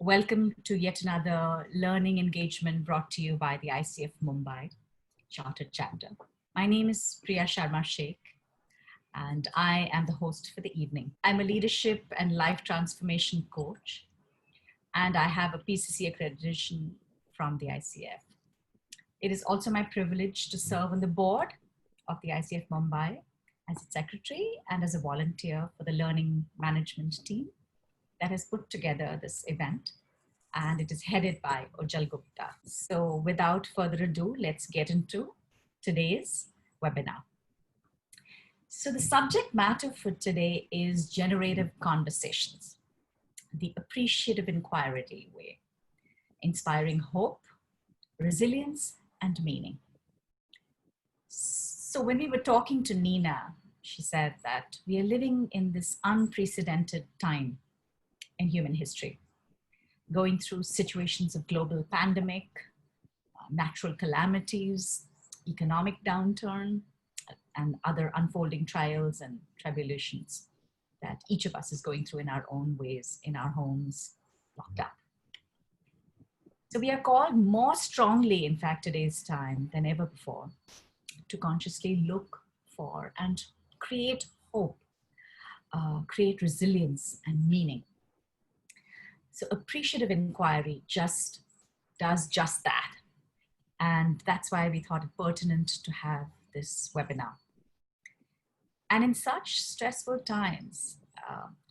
Welcome to yet another learning engagement brought to you by the ICF Mumbai Chapter. My name is Priya Sharma Sheikh, and I am the host for the evening. I'm a leadership and life transformation coach, and I have a PCC accreditation from the ICF. It is also my privilege to serve on the board of the ICF Mumbai as its secretary and as a volunteer for the learning management team that has put together this event, and it is headed by Ujjal Gupta. So without further ado, let's get into today's webinar. So the subject matter for today is generative conversations, the appreciative inquiry way, inspiring hope, resilience, and meaning. So when we were talking to Neena, she said that we are living in this unprecedented time in human history, going through situations of global pandemic, natural calamities, economic downturn, and other unfolding trials and tribulations that each of us is going through in our own ways, in our homes, locked up. So we are called more strongly, in fact, today's time than ever before, to consciously look for and create hope, create resilience and meaning. So appreciative inquiry does just that. And that's why we thought it pertinent to have this webinar. And in such stressful times,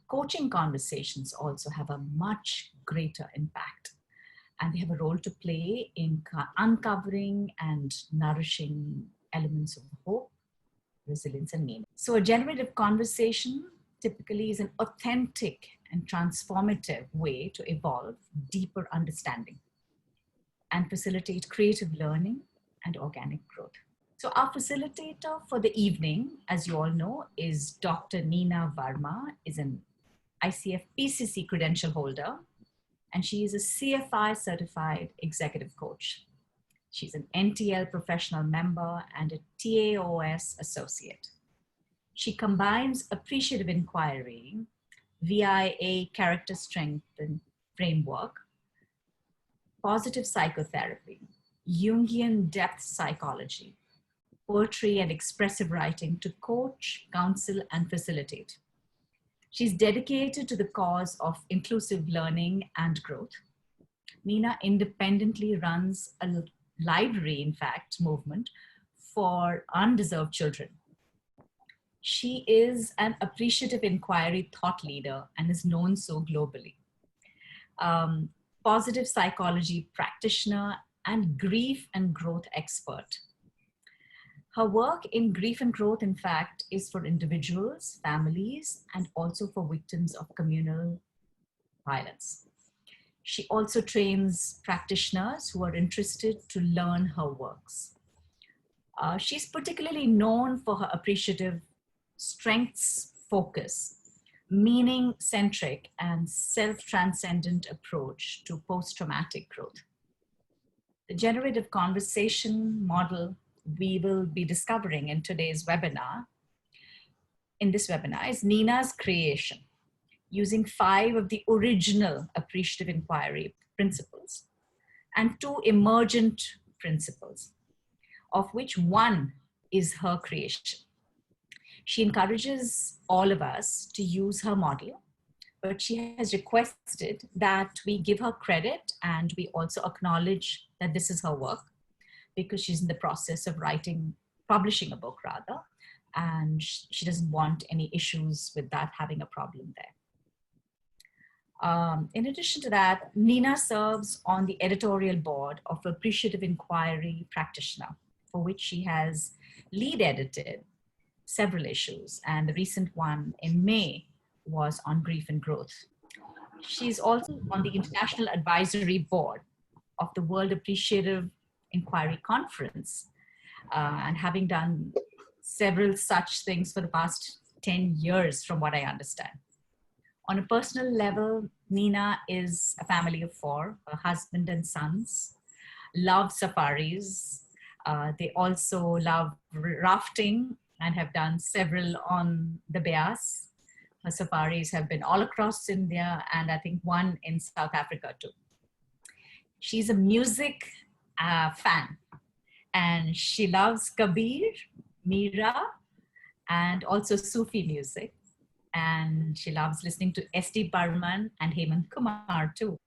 coaching conversations also have a much greater impact. And they have a role to play in uncovering and nourishing elements of hope, resilience, and meaning. So a generative conversation typically is an authentic and transformative way to evolve deeper understanding and facilitate creative learning and organic growth. So our facilitator for the evening, as you all know, is Dr. Neena Verma, is an ICF PCC credential holder, and she is a CFI certified executive coach. She's an NTL professional member and a TAOS associate. She combines appreciative inquiry via a character strength framework, positive psychotherapy, Jungian depth psychology, poetry and expressive writing to coach, counsel, and facilitate. She's dedicated to the cause of inclusive learning and growth. Neena independently runs a library, in fact, movement for undeserved children. She is an appreciative inquiry thought leader and is known so globally. Positive psychology practitioner and grief and growth expert. Her work in grief and growth, in fact, is for individuals, families, and also for victims of communal violence. She also trains practitioners who are interested to learn her works. She's particularly known for her appreciative strengths focus, meaning-centric and self-transcendent approach to post-traumatic growth. The generative conversation model we will be discovering in today's webinar, is Neena's creation, using 5 of the original appreciative inquiry principles and 2 emergent principles, of which 1 is her creation. She encourages all of us to use her model, but she has requested that we give her credit and we also acknowledge that this is her work because she's in the process of publishing a book rather, and she doesn't want any issues with that having a problem there. In addition to that, Neena serves on the editorial board of Appreciative Inquiry Practitioner, for which she has lead edited several issues, and the recent one in May was on grief and growth. She's also on the International Advisory Board of the World Appreciative Inquiry Conference, and having done several such things for the past 10 years, from what I understand. On a personal level, Neena is a family of 4, her husband and sons, love safaris. They also love rafting and have done several on the Beas. Her safaris have been all across India, and I think one in South Africa too. She's a music fan, and she loves Kabir, Meera, and also Sufi music. And she loves listening to S.D. Burman and Hemant Kumar too.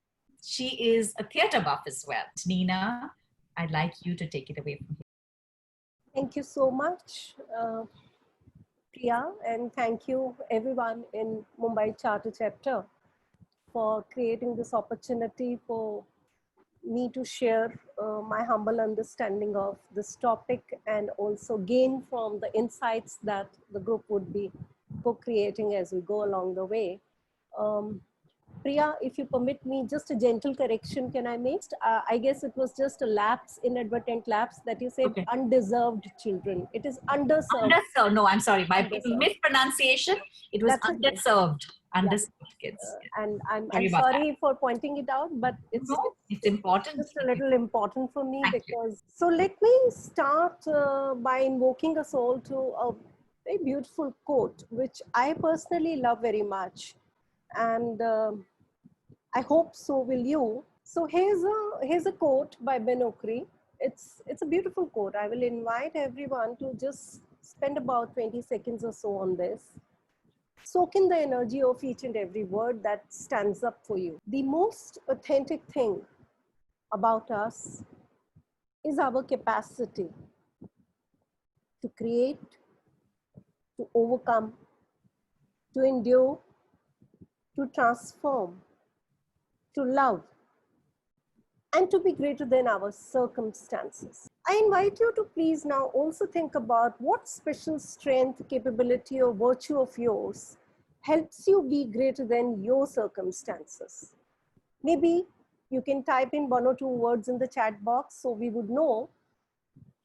She is a theatre buff as well. Neena, I'd like you to take it away from here. Thank you so much, Priya, and thank you everyone in Mumbai Charter Chapter for creating this opportunity for me to share my humble understanding of this topic and also gain from the insights that the group would be co-creating as we go along the way. Priya, if you permit me, just a gentle correction can I make? I guess it was just a lapse, inadvertent lapse that you said Okay. Undeserved children. It is underserved. Underserved. No, I'm sorry. My Underserved. mispronunciation, it was That's okay. underserved. Yeah. Underserved kids. And I'm sorry for pointing it out, but it's important. Just a little important for me. Thank you. So let me start by invoking us all to a very beautiful quote, which I personally love very much. And I hope so will you. So here's a quote by Ben Okri. It's a beautiful quote. I will invite everyone to just spend about 20 seconds or so on this. Soak in the energy of each and every word that stands up for you. The most authentic thing about us is our capacity to create, to overcome, to endure, to transform, to love, and to be greater than our circumstances. I invite you to please now also think about what special strength, capability, or virtue of yours helps you be greater than your circumstances. Maybe you can type in 1 or 2 words in the chat box so we would know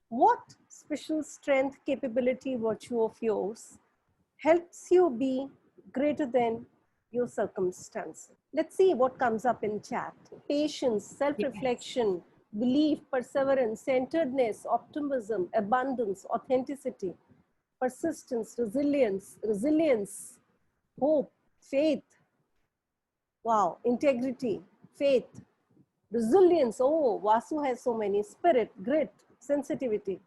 what special strength, capability, virtue of yours helps you be greater than your circumstances. Let's see what comes up in chat. Patience, self-reflection, belief, perseverance, centeredness, optimism, abundance, authenticity, persistence, resilience, hope, faith. Wow, integrity, faith, resilience. Oh, Vasu has so many. Spirit, grit, sensitivity,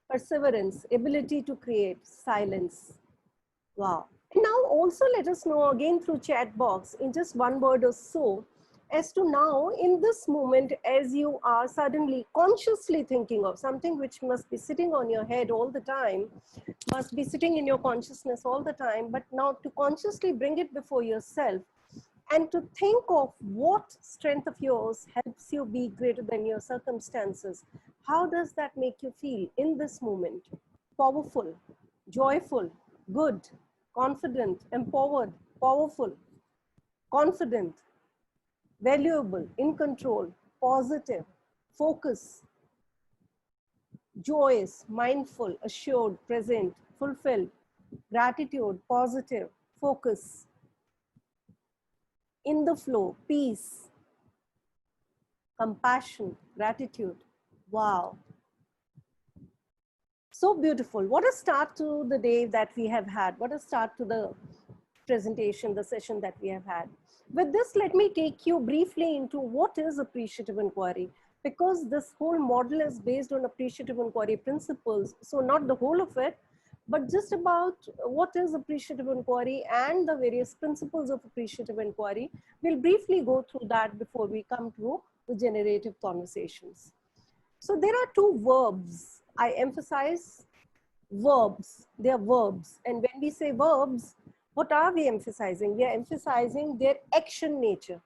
perseverance, ability to create, silence. Wow. Now also let us know again through chat box in just 1 word or so as to now in this moment as you are suddenly consciously thinking of something which must be sitting on your head all the time, must be sitting in your consciousness all the time, but now to consciously bring it before yourself and to think of what strength of yours helps you be greater than your circumstances. How does that make you feel in this moment? Powerful, joyful, good, confident, empowered, powerful, confident, valuable, in control, positive, focus, joyous, mindful, assured, present, fulfilled, gratitude, positive, focus, in the flow, peace, compassion, gratitude. Wow. So beautiful. What a start to the day that we have had. What a start to the presentation, the session that we have had. With this, let me take you briefly into what is appreciative inquiry, because this whole model is based on appreciative inquiry principles. So not the whole of it, but just about what is appreciative inquiry and the various principles of appreciative inquiry. We'll briefly go through that before we come to the generative conversations. So there are 2 verbs. I emphasize verbs. They are verbs. And when we say verbs, what are we emphasizing? We are emphasizing their action nature.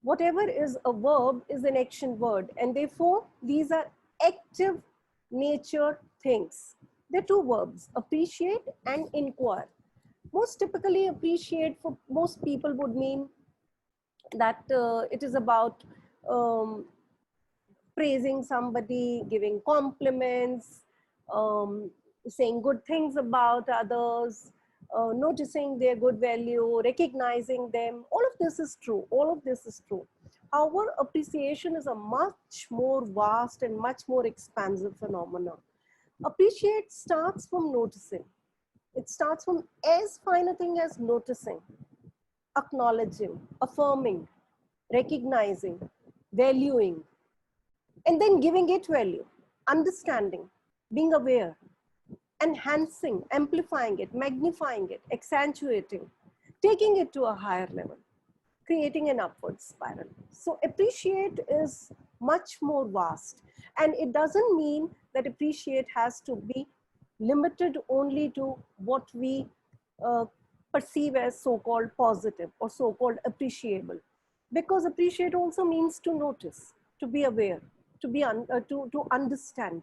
Whatever is a verb is an action word. And therefore, these are active nature things. There are 2 verbs, appreciate and inquire. Most typically, appreciate for most people would mean that it is about praising somebody, giving compliments, saying good things about others, noticing their good value, recognizing them. All of this is true. All of this is true. However, appreciation is a much more vast and much more expansive phenomenon. Appreciate starts from noticing. It starts from as fine a thing as noticing, acknowledging, affirming, recognizing, valuing, and then giving it value, understanding, being aware, enhancing, amplifying it, magnifying it, accentuating, taking it to a higher level, creating an upward spiral. So appreciate is much more vast. And it doesn't mean that appreciate has to be limited only to what we uh, perceive as so-called positive or so-called appreciable. Because appreciate also means to notice, to be aware, to understand,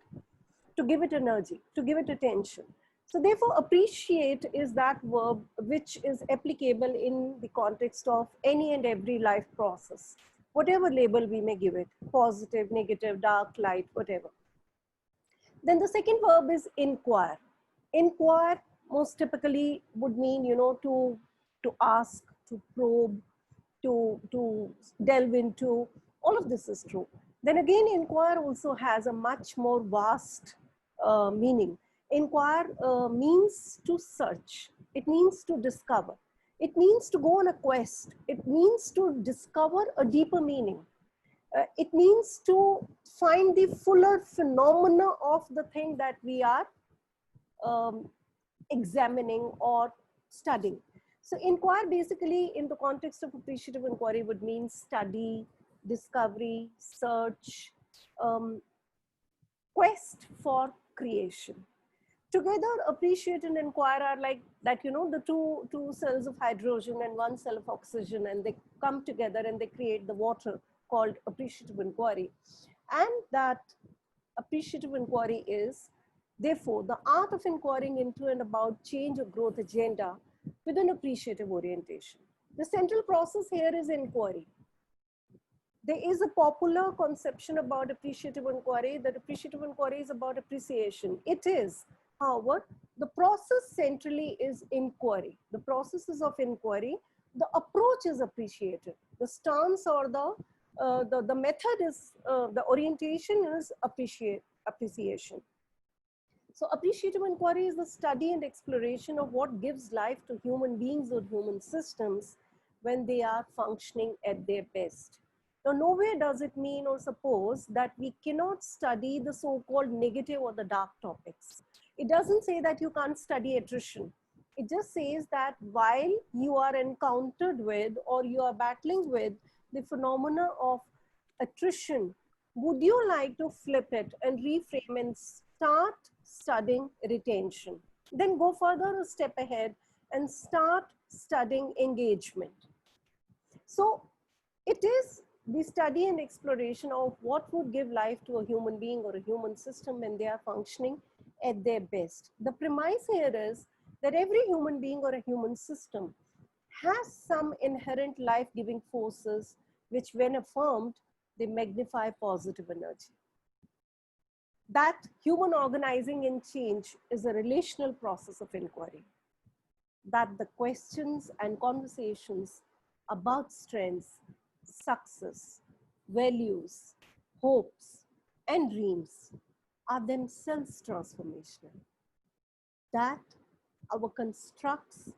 to give it energy, to give it attention. So therefore, appreciate is that verb which is applicable in the context of any and every life process, whatever label we may give it, positive, negative, dark, light, whatever. Then the second verb is inquire. Inquire most typically would mean, to ask, to probe, to delve into. All of this is true. Then again, inquire also has a much more vast meaning. Inquire means to search. It means to discover. It means to go on a quest. It means to discover a deeper meaning. It means to find the fuller phenomena of the thing that we are um, examining or studying. So inquire basically in the context of appreciative inquiry would mean study, discovery, search, quest for creation. Together, appreciate and inquire are like that, the two cells of hydrogen and one cell of oxygen, and they come together and they create the water called appreciative inquiry. And that appreciative inquiry is, therefore, the art of inquiring into and about change or growth agenda with an appreciative orientation. The central process here is inquiry. There is a popular conception about appreciative inquiry that appreciative inquiry is about appreciation. It is. However, the process centrally is inquiry. The processes of inquiry, the approach is appreciative. The stance or the method is, the orientation is appreciation. So appreciative inquiry is the study and exploration of what gives life to human beings or human systems when they are functioning at their best. Now, nowhere does it mean or suppose that we cannot study the so-called negative or the dark topics. It doesn't say that you can't study attrition. It just says that while you are encountered with or you are battling with the phenomena of attrition, would you like to flip it and reframe and start studying retention? Then go further a step ahead and start studying engagement. So it is the study and exploration of what would give life to a human being or a human system when they are functioning at their best. The premise here is that every human being or a human system has some inherent life-giving forces which, when affirmed, they magnify positive energy. That human organizing and change is a relational process of inquiry. That the questions and conversations about strengths, success, values, hopes, and dreams are themselves transformational. That our constructs,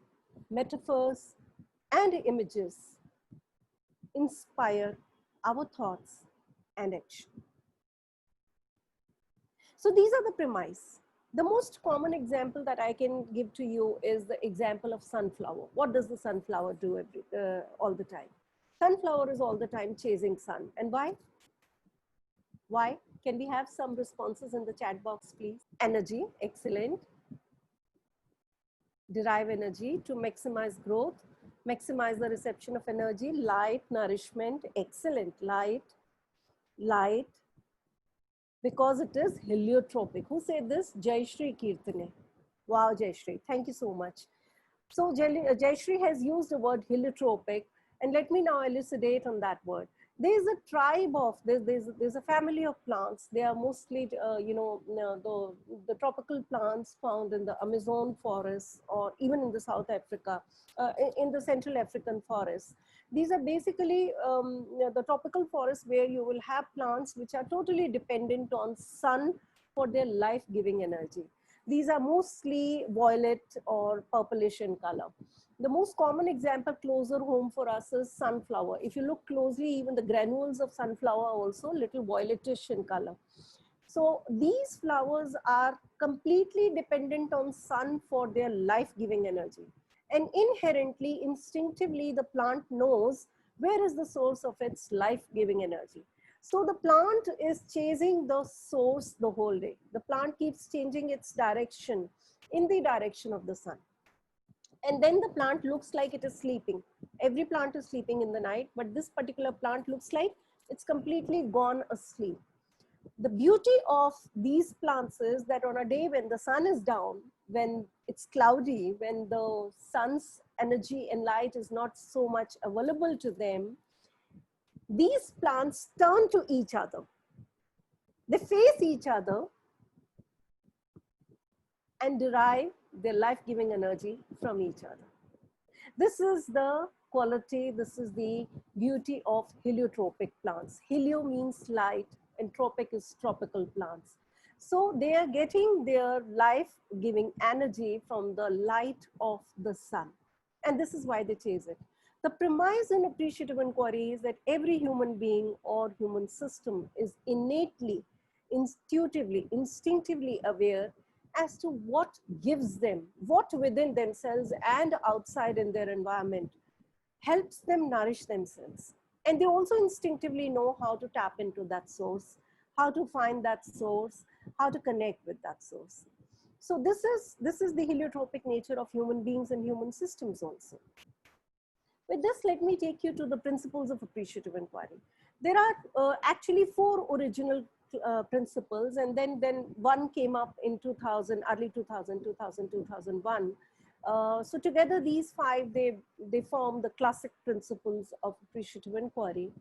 metaphors, and images inspire our thoughts and action. So these are the premise. The most common example that I can give to you is the example of sunflower. What does the sunflower do all the time? Sunflower is all the time chasing sun. And why? Why? Can we have some responses in the chat box, please? Energy, excellent. Derive energy to maximize growth, maximize the reception of energy, light, nourishment, excellent, light, because it is heliotropic. Who said this? Jayashri Kirtane. Wow, Jayashri, thank you so much. So Jayashri has used the word heliotropic, and let me now elucidate on that word. There's a tribe of, there's a family of plants. They are mostly, the tropical plants found in the Amazon forest or even in the South Africa, in the Central African forests. These are basically the tropical forests where you will have plants which are totally dependent on sun for their life-giving energy. These are mostly violet or purplish in color. The most common example closer home for us is sunflower. If you look closely, even the granules of sunflower are also little violetish in color. So these flowers are completely dependent on sun for their life-giving energy. And inherently, instinctively, the plant knows where is the source of its life-giving energy. So the plant is chasing the source the whole day. The plant keeps changing its direction in the direction of the sun. And then the plant looks like it is sleeping. Every plant is sleeping in the night, but this particular plant looks like it's completely gone asleep. The beauty of these plants is that on a day when the sun is down, when it's cloudy, when the sun's energy and light is not so much available to them, these plants turn to each other. They face each other and derive their life-giving energy from each other. This is the quality, this is the beauty of heliotropic plants. Helio means light and tropic is tropical plants. So they are getting their life-giving energy from the light of the sun. And this is why they chase it. The premise in appreciative inquiry is that every human being or human system is innately, intuitively, instinctively aware as to what gives them, what within themselves and outside in their environment helps them nourish themselves. And they also instinctively know how to tap into that source, how to find that source, how to connect with that source. So this is the heliotropic nature of human beings and human systems also. With this, let me take you to the principles of appreciative inquiry. There are actually 4 original principles, and then one came up in 2000, early 2000, 2001. So together these 5, they form the classic principles of appreciative inquiry.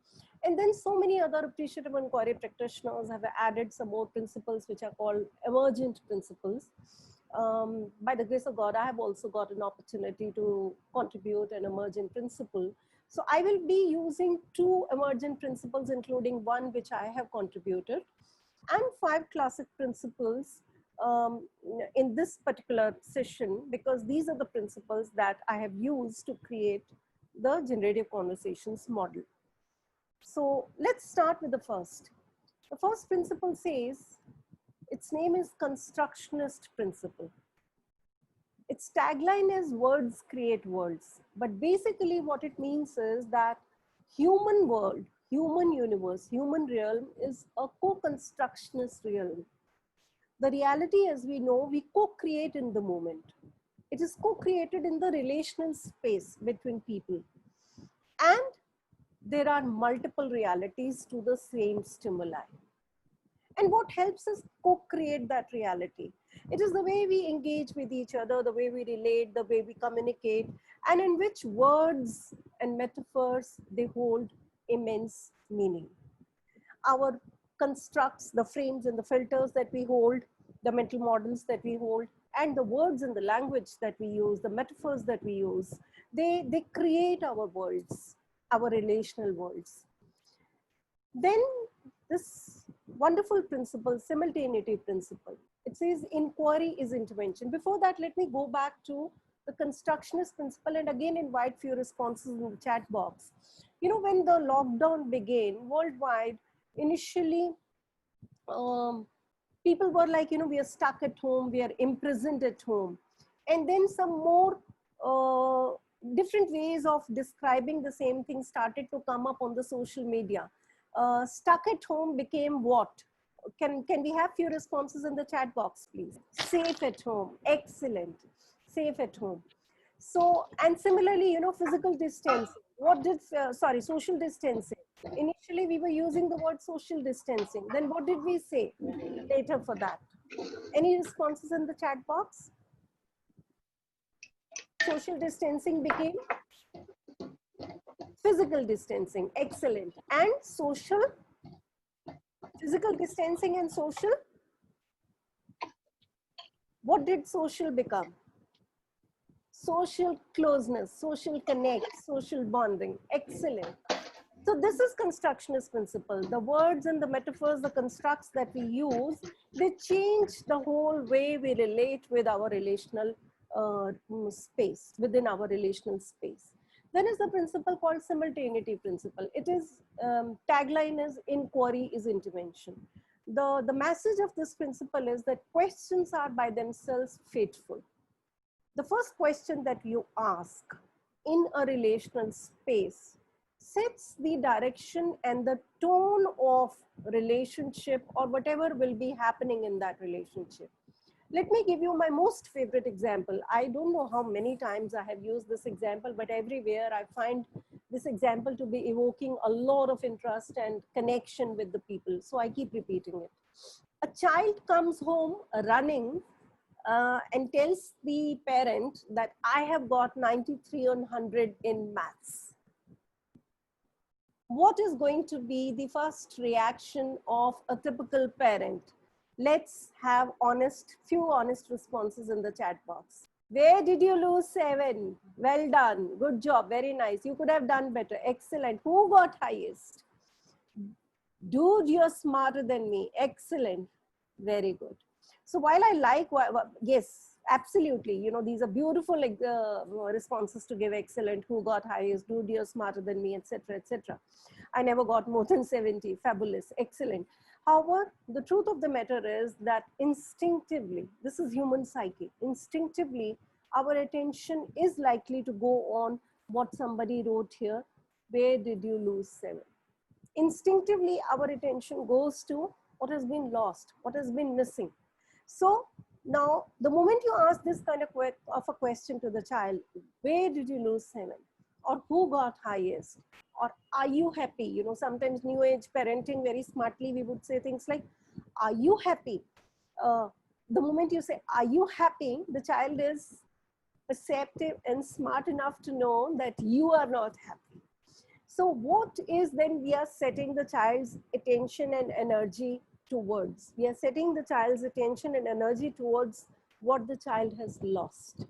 And then so many other appreciative inquiry practitioners have added some more principles which are called emergent principles. By the grace of God, I have also got an opportunity to contribute an emergent principle. So I will be using 2 emergent principles, including one which I have contributed, and 5 classic principles in this particular session, because these are the principles that I have used to create the generative conversations model. So let's start with the first. The first principle says, its name is constructionist principle. Its tagline is words create worlds. But basically what it means is that human world, human universe, human realm is a co-constructionist realm. The reality, as we know, we co-create in the moment. It is co-created in the relational space between people. And there are multiple realities to the same stimuli. And what helps us co-create that reality? It is the way we engage with each other, the way we relate, the way we communicate, and in which words and metaphors, they hold immense meaning. Our constructs, the frames and the filters that we hold, the mental models that we hold, and the words and the language that we use, the metaphors that we use, they create our worlds, our relational worlds. Then this wonderful principle, simultaneity principle. It says inquiry is intervention. Before that, let me go back to the constructionist principle and again invite few responses in the chat box. You know, when the lockdown began worldwide, initially, people were like, you know, we are stuck at home, we are imprisoned at home. And then some more different ways of describing the same thing started to come up on the social media. Stuck at home became what? Can we have few responses in the chat box, please? Safe at home, excellent, safe at home. So, and similarly, you know, physical distancing. What did, social distancing. Initially, we were using the word social distancing. Then what did we say later for that? Any responses in the chat box? Social distancing became physical distancing, excellent. And social, physical distancing and social. What did social become? Social closeness, social connect, social bonding, excellent. So this is constructionist principle. The words and the metaphors, the constructs that we use, they change the whole way we relate with our relational space, within our relational space. Then is the principle called simultaneity principle. It is, tagline is inquiry is intervention. The message of this principle is that questions are by themselves fateful. The first question that you ask in a relational space sets the direction and the tone of relationship or whatever will be happening in that relationship. Let me give you my most favorite example. I don't know how many times I have used this example, but everywhere I find this example to be evoking a lot of interest and connection with the people. So I keep repeating it. A child comes home running and tells the parent that I have got 93 on 100 in maths. What is going to be the first reaction of a typical parent? Let's have few honest responses in the chat box. Where did you lose 7? Well done. Good job. Very nice. You could have done better. Excellent. Who got highest? Dude, you're smarter than me. Excellent. Very good. So while I like, yes, absolutely, you know, these are beautiful responses to give. Excellent. Who got highest? Dude, you're smarter than me, etc., etc. I never got more than 70. Fabulous. Excellent. However, the truth of the matter is that instinctively, this is human psyche, instinctively, our attention is likely to go on what somebody wrote here. Where did you lose 7? Instinctively, our attention goes to what has been lost, what has been missing. So now, the moment you ask this kind of a question to the child, where did you lose 7? Or who got highest? Or are you happy? You know, sometimes new age parenting, very smartly, we would say things like, are you happy? The moment you say, are you happy? The child is perceptive and smart enough to know that you are not happy. So what is then we are setting the child's attention and energy towards? We are setting the child's attention and energy towards what the child has lost.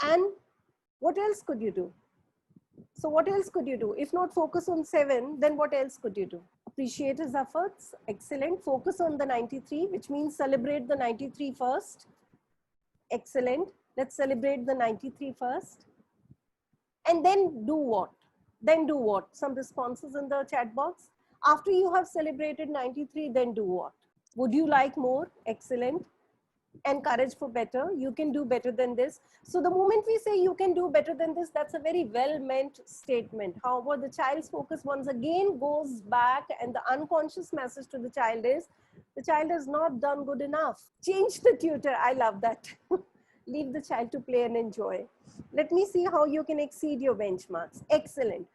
And what else could you do? So what else could you do? If not focus on 7, then what else could you do? Appreciate his efforts. Excellent. Focus on the 93, which means celebrate the 93 first. Excellent. Let's celebrate the 93 first. And then do what? Then do what? Some responses in the chat box. After you have celebrated 93, then do what? Would you like more? Excellent. Encourage for better. You can do better than this. So the moment we say you can do better than this, that's a very well-meant statement. However, the child's focus once again goes back, and the unconscious message to the child is, the child has not done good enough. Change the tutor. I love that. Leave the child to play and enjoy. Let me see how you can exceed your benchmarks. Excellent.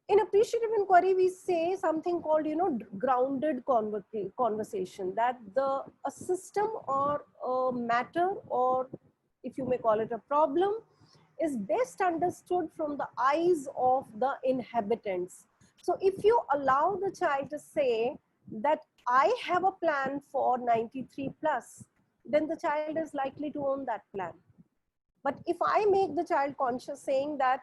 In appreciative inquiry, we say something called, you know, grounded conversation, that a system or a matter, or if you may call it a problem, is best understood from the eyes of the inhabitants. So if you allow the child to say that I have a plan for 93 plus, then the child is likely to own that plan. But if I make the child conscious saying that,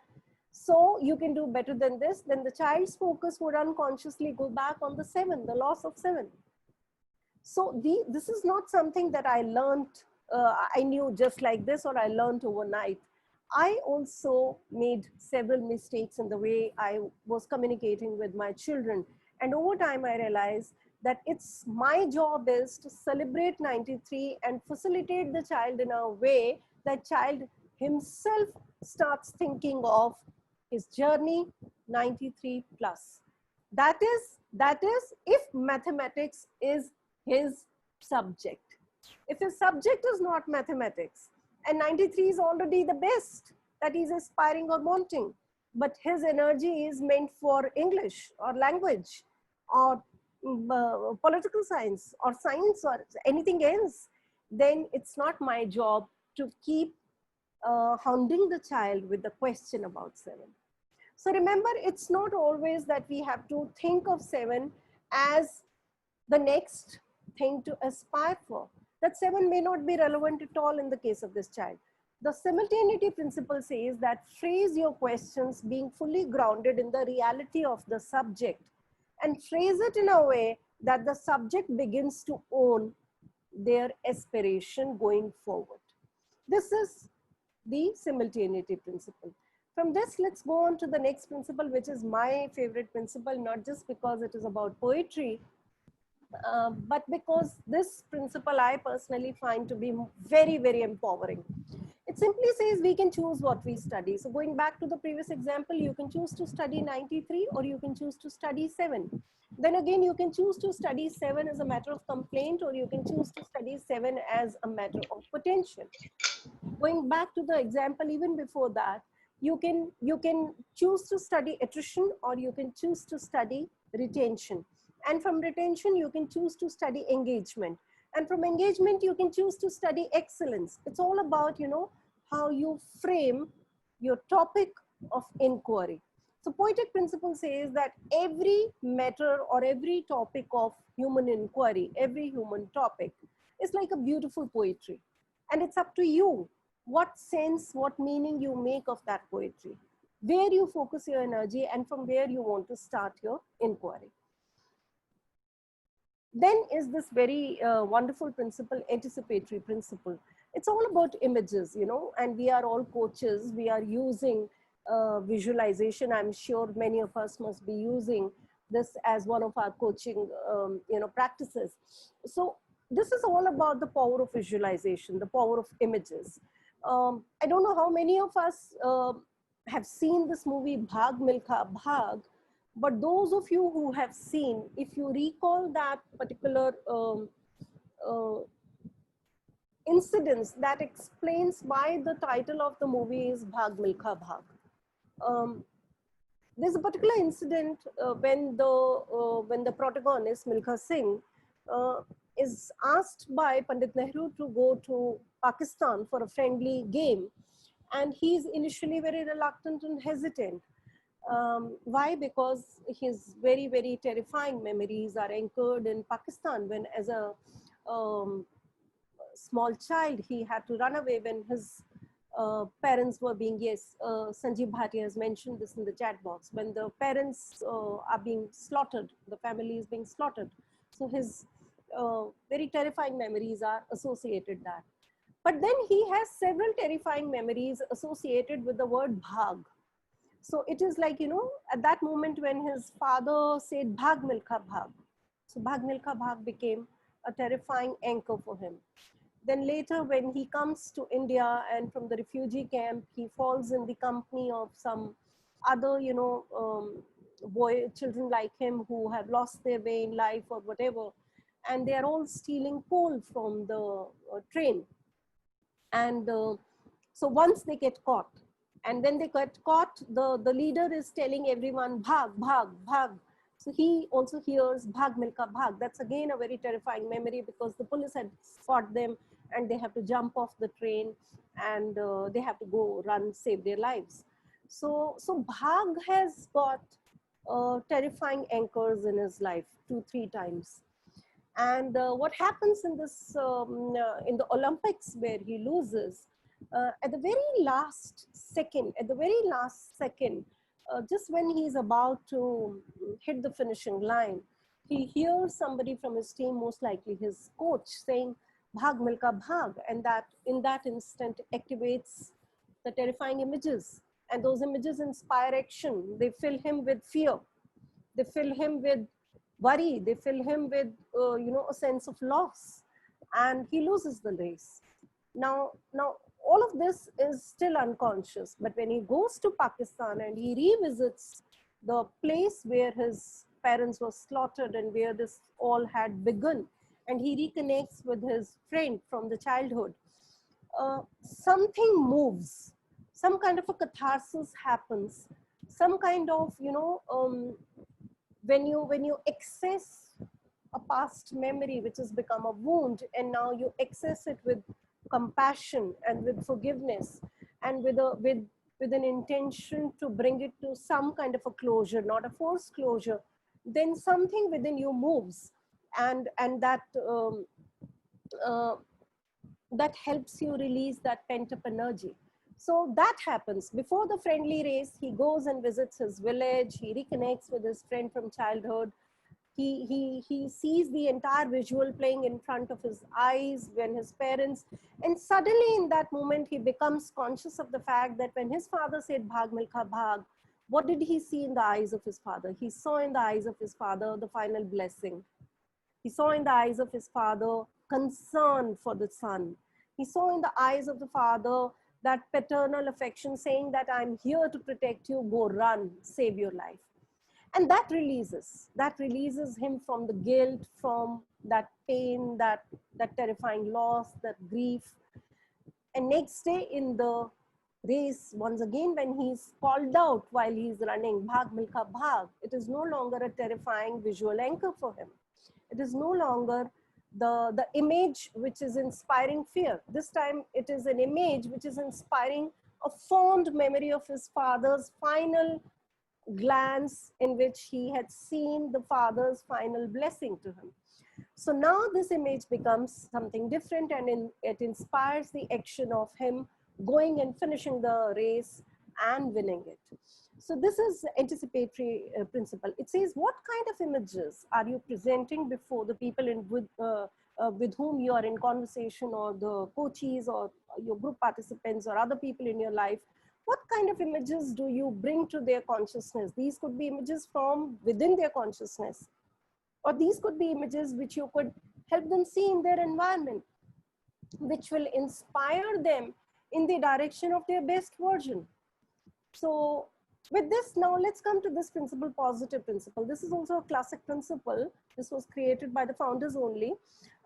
so you can do better than this, then the child's focus would unconsciously go back on the 7, the loss of 7. So this is not something that I learned, I knew just like this, or I learned overnight. I also made several mistakes in the way I was communicating with my children. And over time, I realized that it's my job is to celebrate 93 and facilitate the child in a way that child himself starts thinking of his journey 93 plus. That is if mathematics is his subject. If his subject is not mathematics, and 93 is already the best that he's aspiring or wanting, but his energy is meant for English or language or political science or anything else, then it's not my job to keep hounding the child with the question about 7. So remember, it's not always that we have to think of 7 as the next thing to aspire for. That 7 may not be relevant at all in the case of this child. The simultaneity principle says that phrase your questions being fully grounded in the reality of the subject and phrase it in a way that the subject begins to own their aspiration going forward. This is the simultaneity principle. From this, let's go on to the next principle, which is my favorite principle, not just because it is about poetry, but because this principle I personally find to be very, very empowering. It simply says we can choose what we study. So going back to the previous example, you can choose to study 93 or you can choose to study 7. Then again, you can choose to study 7 as a matter of complaint, or you can choose to study 7 as a matter of potential. Going back to the example even before that, you can choose to study attrition or you can choose to study retention, and from retention you can choose to study engagement, and from engagement you can choose to study excellence. It's all about, you know, how you frame your topic of inquiry. So poetic principle says that every matter or every topic of human inquiry, every human topic is like a beautiful poetry, and it's up to you what sense, what meaning you make of that poetry, where you focus your energy, and from where you want to start your inquiry. Then is this very wonderful principle, anticipatory principle. It's all about images, you know, and we are all coaches. We are using visualization. I'm sure many of us must be using this as one of our coaching, practices. So this is all about the power of visualization, the power of images. I don't know how many of us have seen this movie Bhag Milkha Bhag, but those of you who have seen, if you recall that particular uh, incidents, that explains why the title of the movie is Bhag Milkha Bhag. There's a particular incident when the protagonist Milkha Singh is asked by Pandit Nehru to go to Pakistan for a friendly game, and he's initially very reluctant and hesitant. Why? Because his very, very terrifying memories are anchored in Pakistan, when as a small child he had to run away when his parents were being, yes, Sanjeev Bhatia has mentioned this in the chat box, when the parents are being slaughtered, the family is being slaughtered. So his very terrifying memories are associated that. But then he has several terrifying memories associated with the word bhag. So it is like, you know, at that moment when his father said bhag milkha bhag, so bhag milkha bhag became a terrifying anchor for him. Then later when he comes to India and from the refugee camp, he falls in the company of some other, children like him who have lost their way in life or whatever. And they are all stealing coal from the train. And so once they get caught, and when they get caught, the leader is telling everyone, bhag, bhag, bhag. So he also hears bhag milka bhag. That's again a very terrifying memory, because the police had caught them and they have to jump off the train, and they have to go run, save their lives. So bhag has got terrifying anchors in his life 2-3 times. And what happens in this in the Olympics where he loses, at the very last second, just when he's about to hit the finishing line, he hears somebody from his team, most likely his coach, saying "Bhag Milka Bhag," and that in that instant activates the terrifying images, and those images inspire action. They fill him with fear. They fill him with worry. They fill him with, a sense of loss, and he loses the race. Now, all of this is still unconscious. But when he goes to Pakistan and he revisits the place where his parents were slaughtered and where this all had begun, and he reconnects with his friend from the childhood, something moves. Some kind of a catharsis happens. Some kind of, when you access a past memory which has become a wound, and now you access it with compassion and with forgiveness, and with an intention to bring it to some kind of a closure, not a forced closure, then something within you moves, and that uh, that helps you release that pent up energy. So that happens before the friendly race. He goes and visits his village. He reconnects with his friend from childhood. He sees the entire visual playing in front of his eyes when his parents, and suddenly in that moment, he becomes conscious of the fact that when his father said, Bhag Milkha Bhag, what did he see in the eyes of his father? He saw in the eyes of his father the final blessing. He saw in the eyes of his father concern for the son. He saw in the eyes of the father that paternal affection saying that I'm here to protect you, go run, save your life. And that releases him from the guilt, from that pain, that terrifying loss, that grief. And next day in the race, once again, when he's called out while he's running, Bhag Milkha Bhag, it is no longer a terrifying visual anchor for him. It is no longer the image which is inspiring fear. This time it is an image which is inspiring a fond memory of his father's final glance in which he had seen the father's final blessing to him. So now this image becomes something different, and it inspires the action of him going and finishing the race and winning it. So this is anticipatory principle. It says, what kind of images are you presenting before the people with whom you are in conversation, or the coaches or your group participants or other people in your life? What kind of images do you bring to their consciousness? These could be images from within their consciousness, or these could be images which you could help them see in their environment, which will inspire them in the direction of their best version. So with this, now let's come to this principle, positive principle. This is also a classic principle. This was created by the founders only.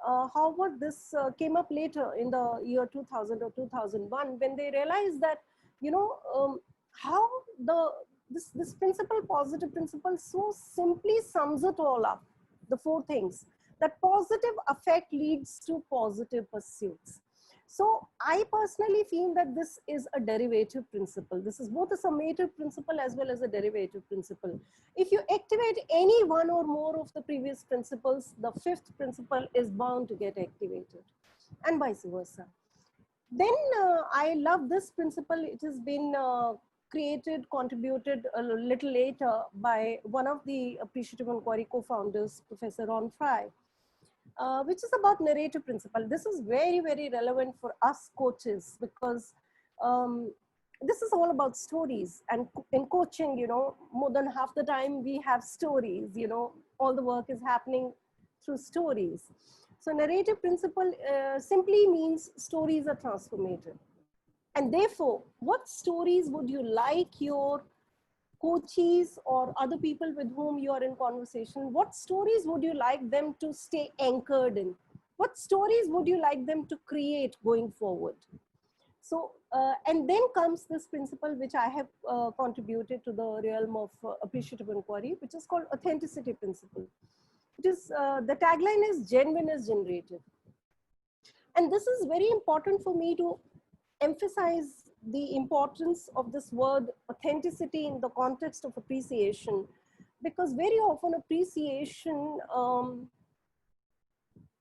However, this came up later in the year 2000 or 2001, when they realized that, you know, how this principle, positive principle, so simply sums it all up. The four things, that positive affect leads to positive pursuits. So I personally feel that this is a derivative principle. This is both a summative principle as well as a derivative principle. If you activate any one or more of the previous principles, the fifth principle is bound to get activated, and vice versa. Then I love this principle. It has been created, contributed a little later by one of the Appreciative Inquiry co-founders, Professor Ron Fry, which is about narrative principle. This is very, very relevant for us coaches, because this is all about stories. And in coaching, you know, more than half the time we have stories, you know, all the work is happening through stories. So narrative principle simply means stories are transformative. And therefore, what stories would you like your coaches or other people with whom you are in conversation, what stories would you like them to stay anchored in? What stories would you like them to create going forward? So, and then comes this principle which I have contributed to the realm of appreciative inquiry, which is called authenticity principle. It is, the tagline is genuine is generative. And this is very important for me to emphasize the importance of this word authenticity in the context of appreciation, because very often appreciation,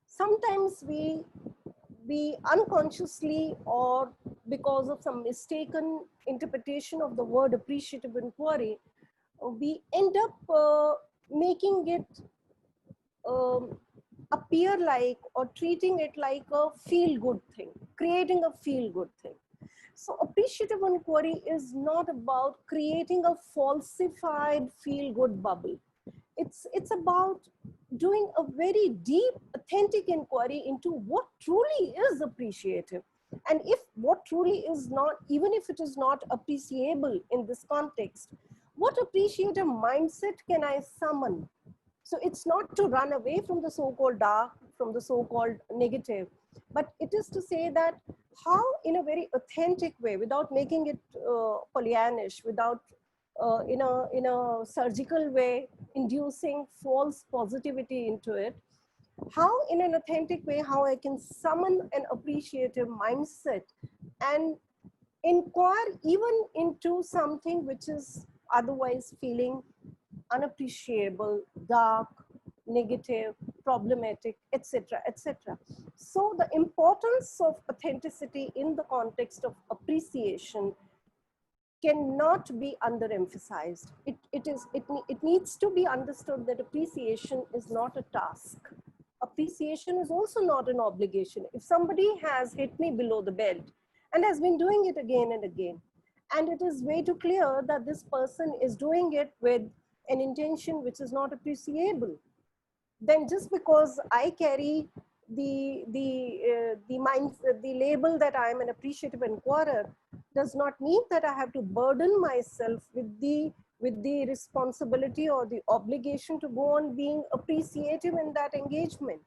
sometimes we unconsciously, or because of some mistaken interpretation of the word appreciative inquiry, we end up making it appear like, or treating it like a feel-good thing, creating a feel-good thing. So appreciative inquiry is not about creating a falsified feel-good bubble. It's about doing a very deep, authentic inquiry into what truly is appreciative. And if what truly is not, even if it is not appreciable in this context, what appreciative mindset can I summon? So it's not to run away from the so-called dark, from the so-called negative, but it is to say that how, in a very authentic way, without making it Pollyannish, without in a surgical way inducing false positivity into it, how in an authentic way, how I can summon an appreciative mindset and inquire even into something which is otherwise feeling unappreciable, dark, negative, problematic, etc., etc. So the importance of authenticity in the context of appreciation cannot be underemphasized. It needs to be understood that appreciation is not a task. Appreciation is also not an obligation. If somebody has hit me below the belt and has been doing it again and again, and it is way too clear that this person is doing it with an intention which is not appreciable, then just because I carry the label that I am an appreciative inquirer does not mean that I have to burden myself with the responsibility or the obligation to go on being appreciative in that engagement.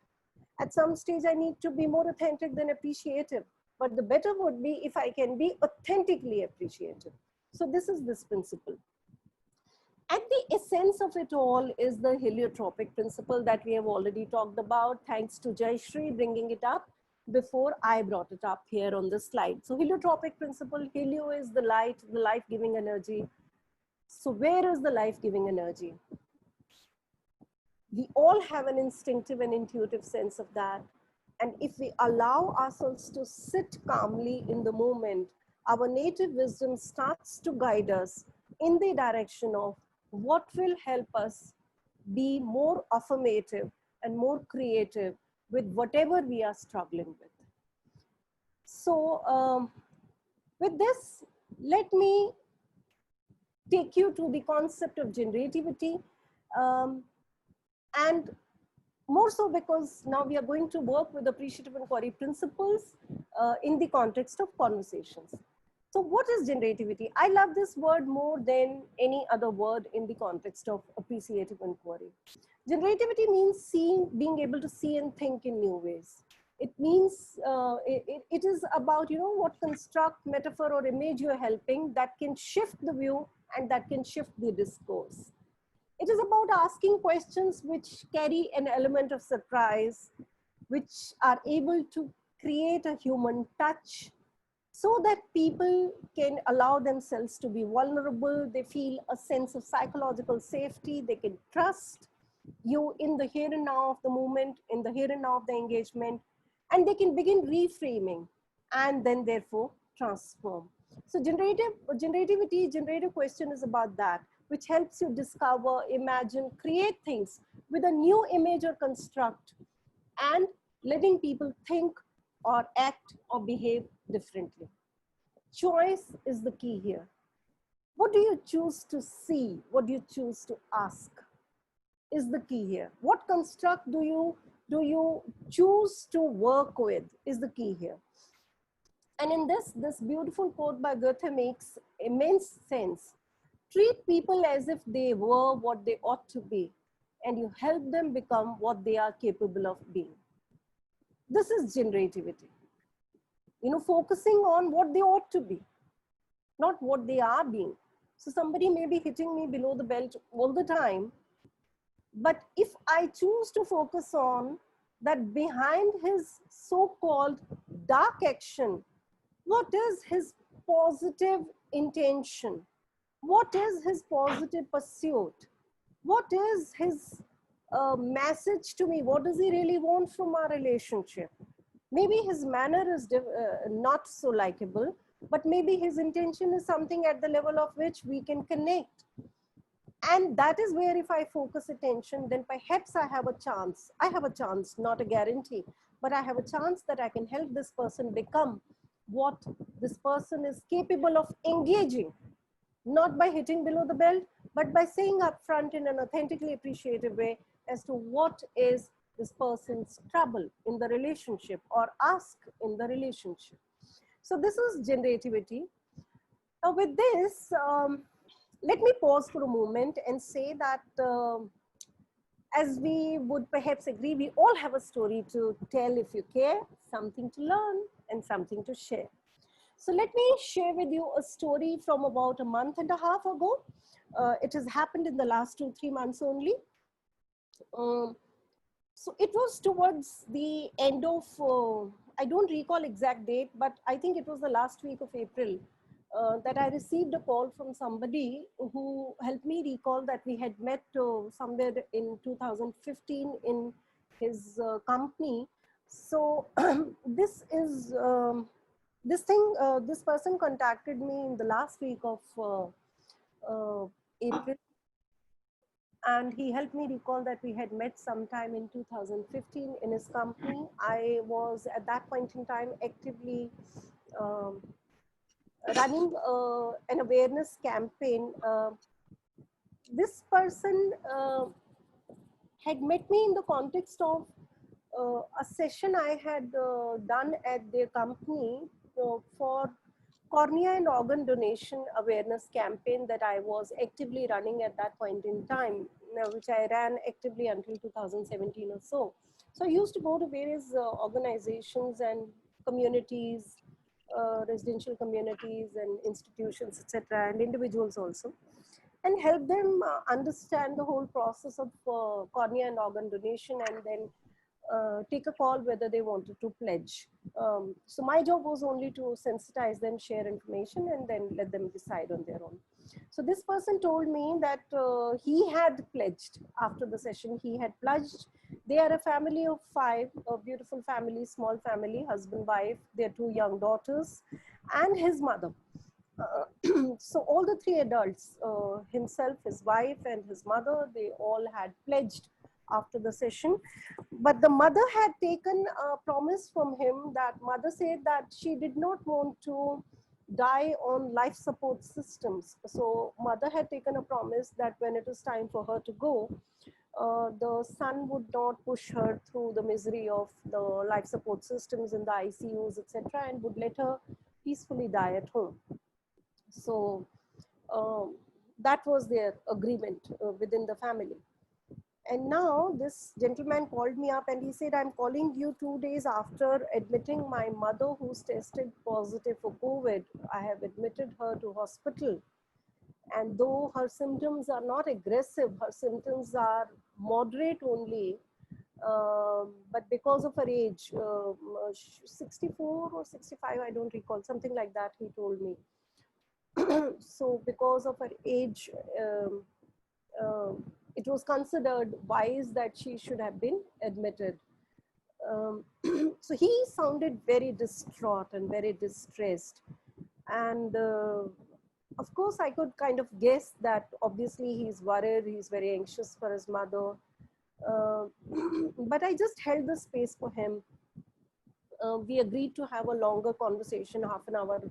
At some stage, I need to be more authentic than appreciative. But the better would be if I can be authentically appreciative. So this is this principle. At the essence of it all is the heliotropic principle that we have already talked about, thanks to Jayashree bringing it up before I brought it up here on the slide. So heliotropic principle, helio is the light, the life-giving energy. So where is the life-giving energy? We all have an instinctive and intuitive sense of that. And if we allow ourselves to sit calmly in the moment, our native wisdom starts to guide us in the direction of what will help us be more affirmative and more creative with whatever we are struggling with. So with this, let me take you to the concept of generativity. And more so because now we are going to work with appreciative inquiry principles in the context of conversations. So what is generativity? I love this word more than any other word in the context of appreciative inquiry. Generativity means being able to see and think in new ways. It means, it is about, what construct, metaphor or image you're helping that can shift the view and that can shift the discourse. It is about asking questions which carry an element of surprise, which are able to create a human touch so that people can allow themselves to be vulnerable. They feel a sense of psychological safety. They can trust you in the here and now of the moment, in the here and now of the engagement, and they can begin reframing and then therefore transform. So generative question is about that, which helps you discover, imagine, create things with a new image or construct and letting people think or act or behave differently. Choice is the key here. What do you choose to see? What do you choose to ask is the key here. What construct do you choose to work with is the key here. And in this beautiful quote by Goethe makes immense sense. Treat people as if they were what they ought to be, and you help them become what they are capable of being. This is generativity. Focusing on what they ought to be, not what they are being. So somebody may be hitting me below the belt all the time, but if I choose to focus on that behind his so-called dark action, what is his positive intention? What is his positive pursuit? What is his message to me? What does he really want from our relationship? Maybe his manner is not so likable, but maybe his intention is something at the level of which we can connect. And that is where if I focus attention, then perhaps I have a chance, not a guarantee, but I have a chance that I can help this person become what this person is capable of engaging, not by hitting below the belt, but by saying upfront in an authentically appreciative way as to what is this person's trouble in the relationship or ask in the relationship. So this is generativity. Now with this, let me pause for a moment and say that as we would perhaps agree, we all have a story to tell if you care, something to learn and something to share. So let me share with you a story from about a month and a half ago. It has happened in the last 2-3 months only. So it was towards the end of, I don't recall exact date, but I think it was the last week of April that I received a call from somebody who helped me recall that we had met somewhere in 2015 in his company. So this is this person contacted me in the last week of April, and he helped me recall that we had met sometime in 2015 in his company. I was at that point in time actively um, running an awareness campaign. This person had met me in the context of a session I had done at their company for cornea and organ donation awareness campaign that I was actively running at that point in time, which I ran actively until 2017 or so. So I used to go to various organizations and communities, residential communities and institutions, etc., and individuals also, and help them understand the whole process of cornea and organ donation, and then take a call whether they wanted to pledge. So my job was only to sensitize them, share information, and then let them decide on their own. So this person told me that he had pledged after the session. He had pledged. They are a family of 5, a beautiful family, small family, husband, wife, their 2 young daughters, and his mother. So all the 3 adults, himself, his wife, and his mother, they all had pledged after the session. But the mother had taken a promise from him. That mother said that she did not want to die on life support systems. So mother had taken a promise that when it is time for her to go, the son would not push her through the misery of the life support systems in the ICUs, etc., and would let her peacefully die at home. So that was their agreement within the family. And now this gentleman called me up and he said, I'm calling you 2 days after admitting my mother who's tested positive for COVID. I have admitted her to hospital. And though her symptoms are not aggressive, her symptoms are moderate only. But because of her age, 64 or 65, I don't recall, something like that, he told me. So because of her age, it was considered wise that she should have been admitted. So he sounded very distraught and very distressed. And of course, I could kind of guess that obviously he's worried, he's very anxious for his mother. But I just held the space for him. We agreed to have a longer conversation, half an hour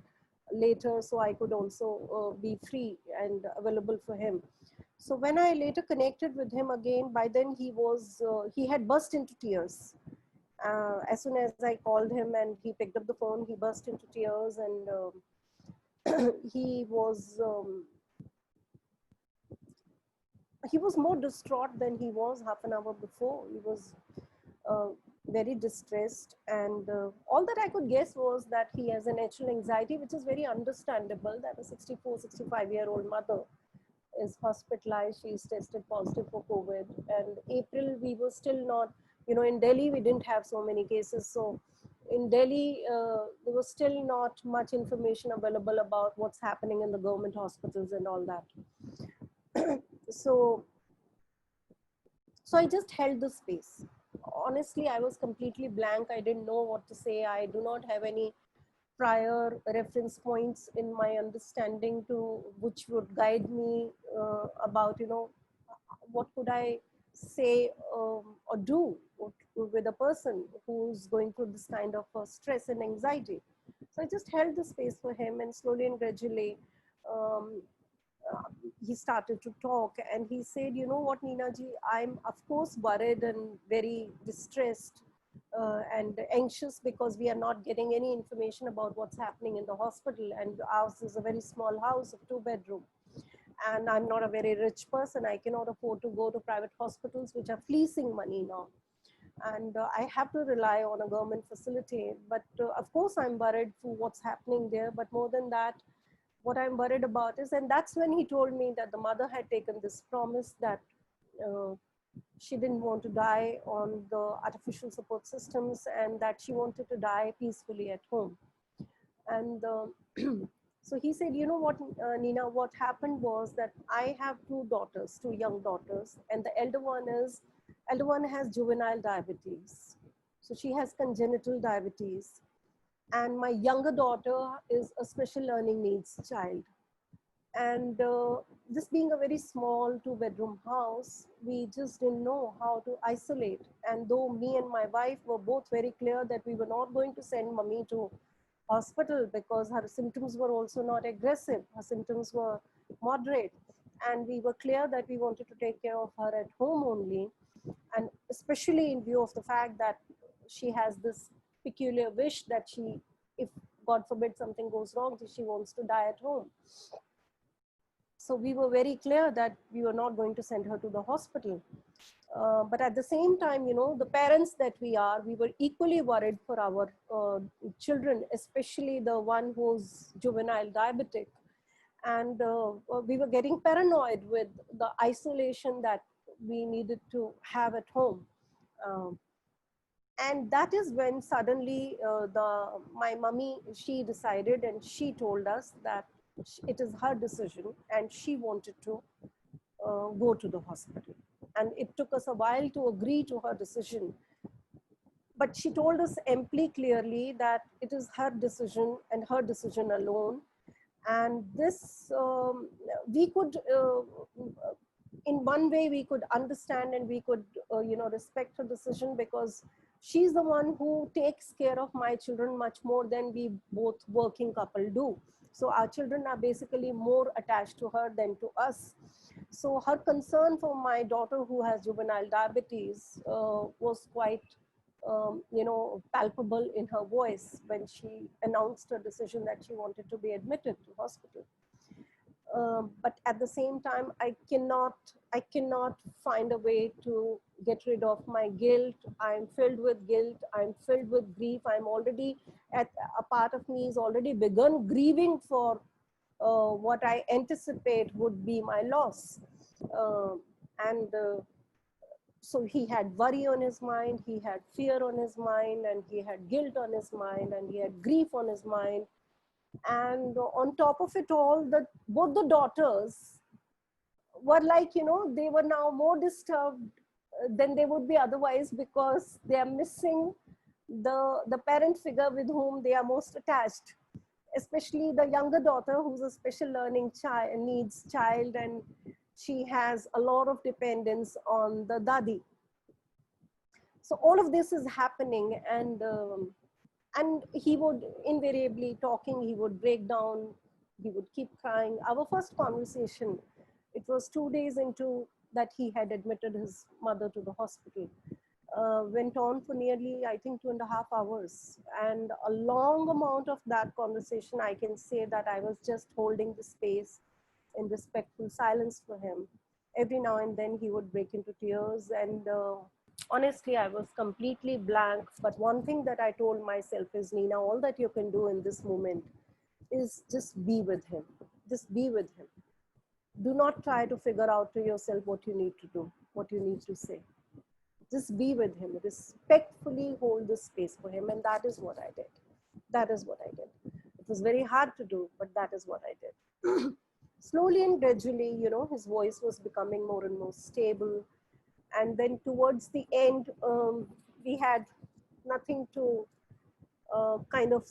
later, so I could also be free and available for him. So when I later connected with him again, by then he had burst into tears. As soon as I called him and he picked up the phone, he burst into tears, and he was more distraught than he was half an hour before. He was very distressed, and all that I could guess was that he has a natural anxiety, which is very understandable, that a 64, 65-year-old mother is hospitalized. She's tested positive for COVID. And April, we were still not, in Delhi, we didn't have so many cases. So in Delhi, there was still not much information available about what's happening in the government hospitals and all that. So I just held the space. Honestly, I was completely blank. I didn't know what to say. I do not have any prior reference points in my understanding to which would guide me about, what could I say or do with a person who's going through this kind of stress and anxiety. So I just held the space for him, and slowly and gradually, he started to talk, and he said, you know what, Neena ji, I'm of course worried and very distressed and anxious because we are not getting any information about what's happening in the hospital. And ours is a very small house of 2-bedroom. And I'm not a very rich person. I cannot afford to go to private hospitals, which are fleecing money now. And I have to rely on a government facility. But of course, I'm worried for what's happening there. But more than that, what I'm worried about is, and that's when he told me that the mother had taken this promise that she didn't want to die on the artificial support systems, and that she wanted to die peacefully at home. And So he said, you know what, Neena, what happened was that I have two daughters, two young daughters, and the elder one has juvenile diabetes. So she has congenital diabetes. And my younger daughter is a special learning needs child. And this being a very small two-bedroom house, we just didn't know how to isolate. And though me and my wife were both very clear that we were not going to send mummy to hospital because her symptoms were also not aggressive, her symptoms were moderate. And we were clear that we wanted to take care of her at home only. And especially in view of the fact that she has this peculiar wish that she, if God forbid something goes wrong, she wants to die at home. So we were very clear that we were not going to send her to the hospital. But at the same time, you know, the parents that we are, we were equally worried for our children, especially the one who's juvenile diabetic. And we were getting paranoid with the isolation that we needed to have at home. And that is when suddenly my mummy, she decided and she told us that it is her decision and she wanted to go to the hospital. And it took us a while to agree to her decision. But she told us amply clearly that it is her decision and her decision alone. And this, we could, in one way, we could understand and we could, you know, respect her decision because she's the one who takes care of my children much more than we both working couple do. So our children are basically more attached to her than to us. So her concern for my daughter who has juvenile diabetes was quite, you know, palpable in her voice when she announced her decision that she wanted to be admitted to hospital. But at the same time, I cannot find a way to get rid of my guilt. I'm filled with guilt. I'm filled with grief. I'm already a part of me is already begun grieving for what I anticipate would be my loss. And so he had worry on his mind, he had fear on his mind, and he had guilt on his mind, and he had grief on his mind. And on top of it all, both the daughters were like, you know, they were now more disturbed than they would be otherwise because they are missing the parent figure with whom they are most attached, especially the younger daughter who's a special learning needs child, and she has a lot of dependence on the dadi. So all of this is happening, and he would invariably talking, he would break down, he would keep crying. Our first conversation, it was 2 days into that he had admitted his mother to the hospital, went on for nearly, I think, 2.5 hours. And a long amount of that conversation, I can say that I was just holding the space in respectful silence for him. Every now and then he would break into tears, and honestly, I was completely blank. But one thing that I told myself is, Neena, all that you can do in this moment is just be with him. Just be with him. Do not try to figure out to yourself what you need to do, what you need to say. Just be with him. Respectfully hold the space for him. And that is what I did. That is what I did. It was very hard to do, but that is what I did. Slowly and gradually, you know, his voice was becoming more and more stable. And then towards the end, we had nothing to kind of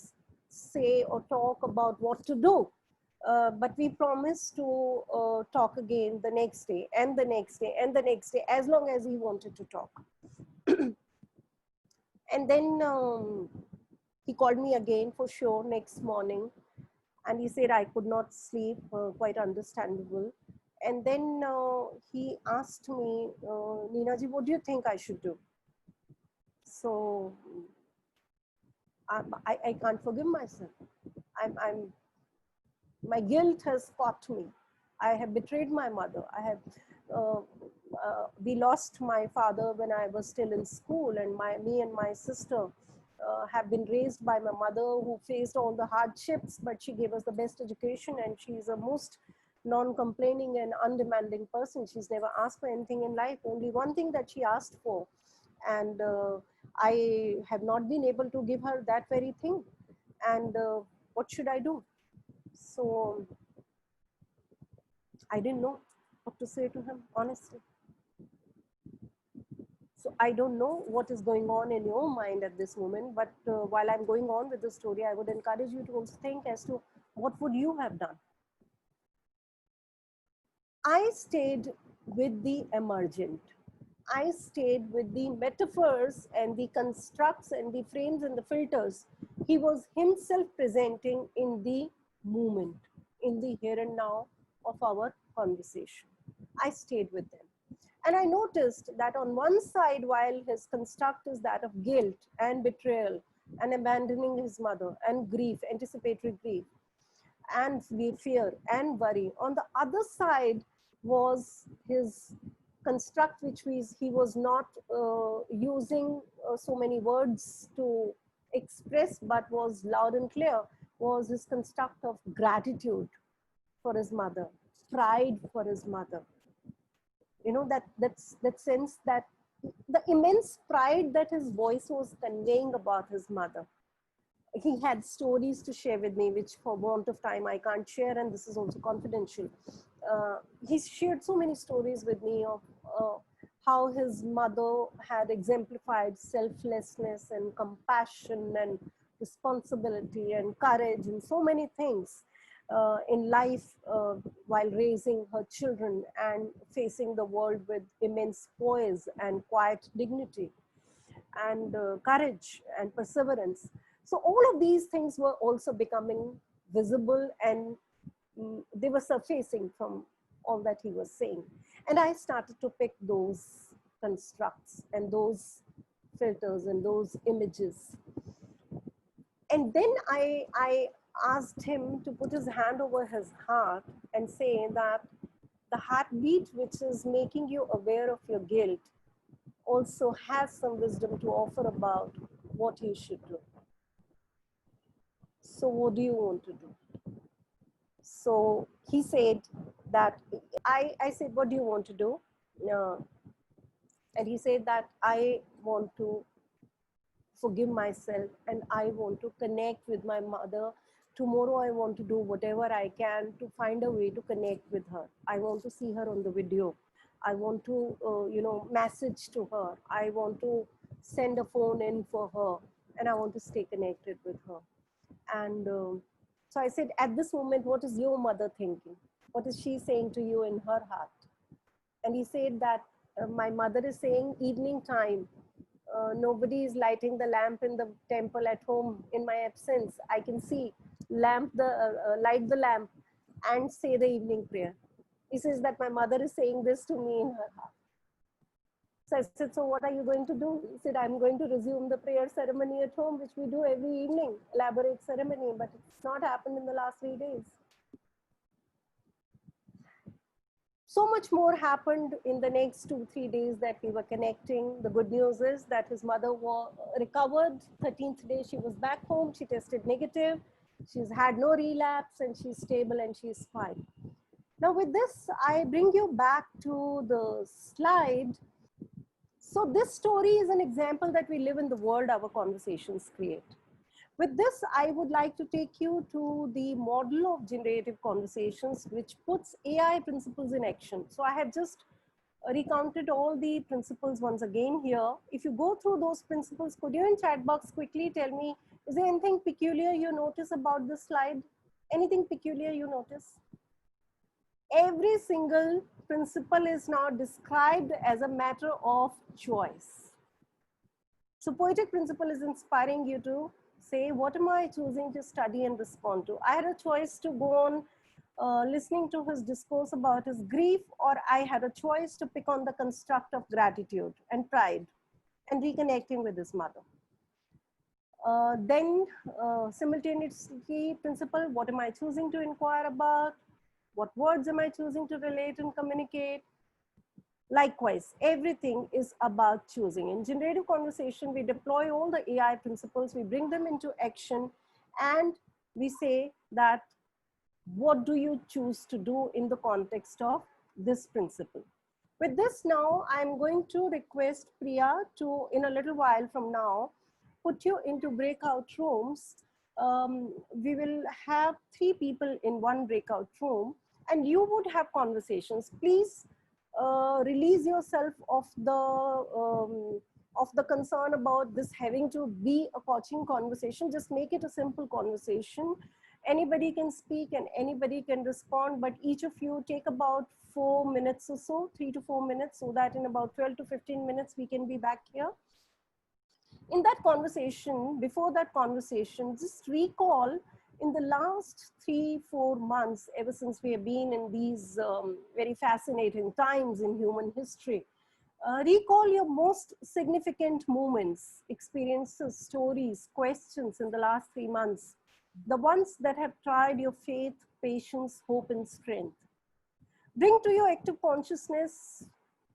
say or talk about what to do. But we promised to talk again the next day and the next day and the next day, as long as he wanted to talk. And then he called me again for sure next morning. And he said I could not sleep, quite understandable. And then he asked me, Neena ji, what do you think I should do? So I can't forgive myself. My guilt has caught me. I have betrayed my mother. We lost my father when I was still in school, and me and my sister have been raised by my mother, who faced all the hardships, but she gave us the best education, and she's a most non-complaining and undemanding person. She's never asked for anything in life, only one thing that she asked for. And I have not been able to give her that very thing. And what should I do? So I didn't know what to say to him, honestly. So I don't know what is going on in your mind at this moment, but while I'm going on with the story, I would encourage you to also think as to what would you have done. I stayed with the emergent. I stayed with the metaphors and the constructs and the frames and the filters he was himself presenting in the moment, in the here and now of our conversation. I stayed with them. And I noticed that on one side, while his construct is that of guilt and betrayal and abandoning his mother and grief, anticipatory grief, and fear and worry. On the other side was his construct, which he was not using so many words to express, but was loud and clear, was his construct of gratitude for his mother, pride for his mother. You know, that sense, that the immense pride that his voice was conveying about his mother. He had stories to share with me, which for want of time I can't share, and this is also confidential. He shared so many stories with me of how his mother had exemplified selflessness and compassion and responsibility and courage and so many things in life while raising her children and facing the world with immense poise and quiet dignity and courage and perseverance. So all of these things were also becoming visible, and they were surfacing from all that he was saying. And I started to pick those constructs and those filters and those images. And then I asked him to put his hand over his heart and say that the heartbeat which is making you aware of your guilt also has some wisdom to offer about what you should do. So what do you want to do? So he said that, I said, what do you want to do? And he said that I want to forgive myself and I want to connect with my mother. Tomorrow I want to do whatever I can to find a way to connect with her. I want to see her on the video. I want to, message to her. I want to send a phone in for her, and I want to stay connected with her. And so I said, at this moment, what is your mother thinking? What is she saying to you in her heart? And he said that my mother is saying evening time. Nobody is lighting the lamp in the temple at home in my absence. I can see light the lamp and say the evening prayer. He says that my mother is saying this to me in her heart. So I said, so what are you going to do? He said, I'm going to resume the prayer ceremony at home, which we do every evening, elaborate ceremony, but it's not happened in the last 3 days. So much more happened in the next 2-3 days that we were connecting. The good news is that his mother recovered. 13th day, she was back home. She tested negative. She's had no relapse and she's stable and she's fine. Now with this, I bring you back to the slide. So this story is an example that we live in the world our conversations create. With this, I would like to take you to the model of generative conversations, which puts AI principles in action. So I have just recounted all the principles once again here. If you go through those principles, could you in chat box quickly tell me, is there anything peculiar you notice about this slide? Anything peculiar you notice? Every single principle is now described as a matter of choice. So poetic principle is inspiring you to say, what am I choosing to study and respond to? I had a choice to go on listening to his discourse about his grief, or I had a choice to pick on the construct of gratitude and pride and reconnecting with his mother. Then simultaneously principle, what am I choosing to inquire about? What words am I choosing to relate and communicate? Likewise, everything is about choosing. In generative conversation, we deploy all the AI principles, we bring them into action, and we say that, what do you choose to do in the context of this principle? With this now, I'm going to request Priya to, in a little while from now, put you into breakout rooms we will have 3 people in one breakout room, and you would have conversations. Please release yourself of the concern about this having to be a coaching conversation. Just make it a simple conversation. Anybody can speak and anybody can respond, but each of you take about 4 minutes or so, 3 to 4 minutes, so that in about 12 to 15 minutes we can be back here. In that conversation, before that conversation, just recall in the last 3-4 months, ever since we have been in these very fascinating times in human history, recall your most significant moments, experiences, stories, questions in the last 3 months, the ones that have tried your faith, patience, hope, and strength. Bring to your active consciousness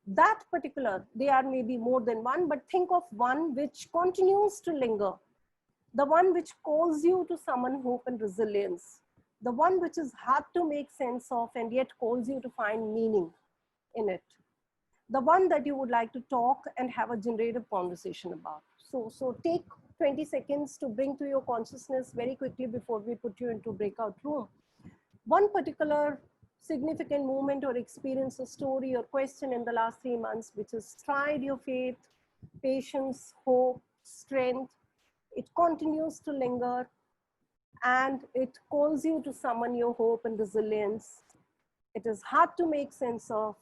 that particular, there are maybe more than one, but think of one which continues to linger, the one which calls you to summon hope and resilience, the one which is hard to make sense of and yet calls you to find meaning in it, the one that you would like to talk and have a generative conversation about. So take 20 seconds to bring to your consciousness very quickly before we put you into breakout room one particular significant moment or experience or story or question in the last 3 months which has tried your faith, patience, hope, strength. It continues to linger and it calls you to summon your hope and resilience. It is hard to make sense of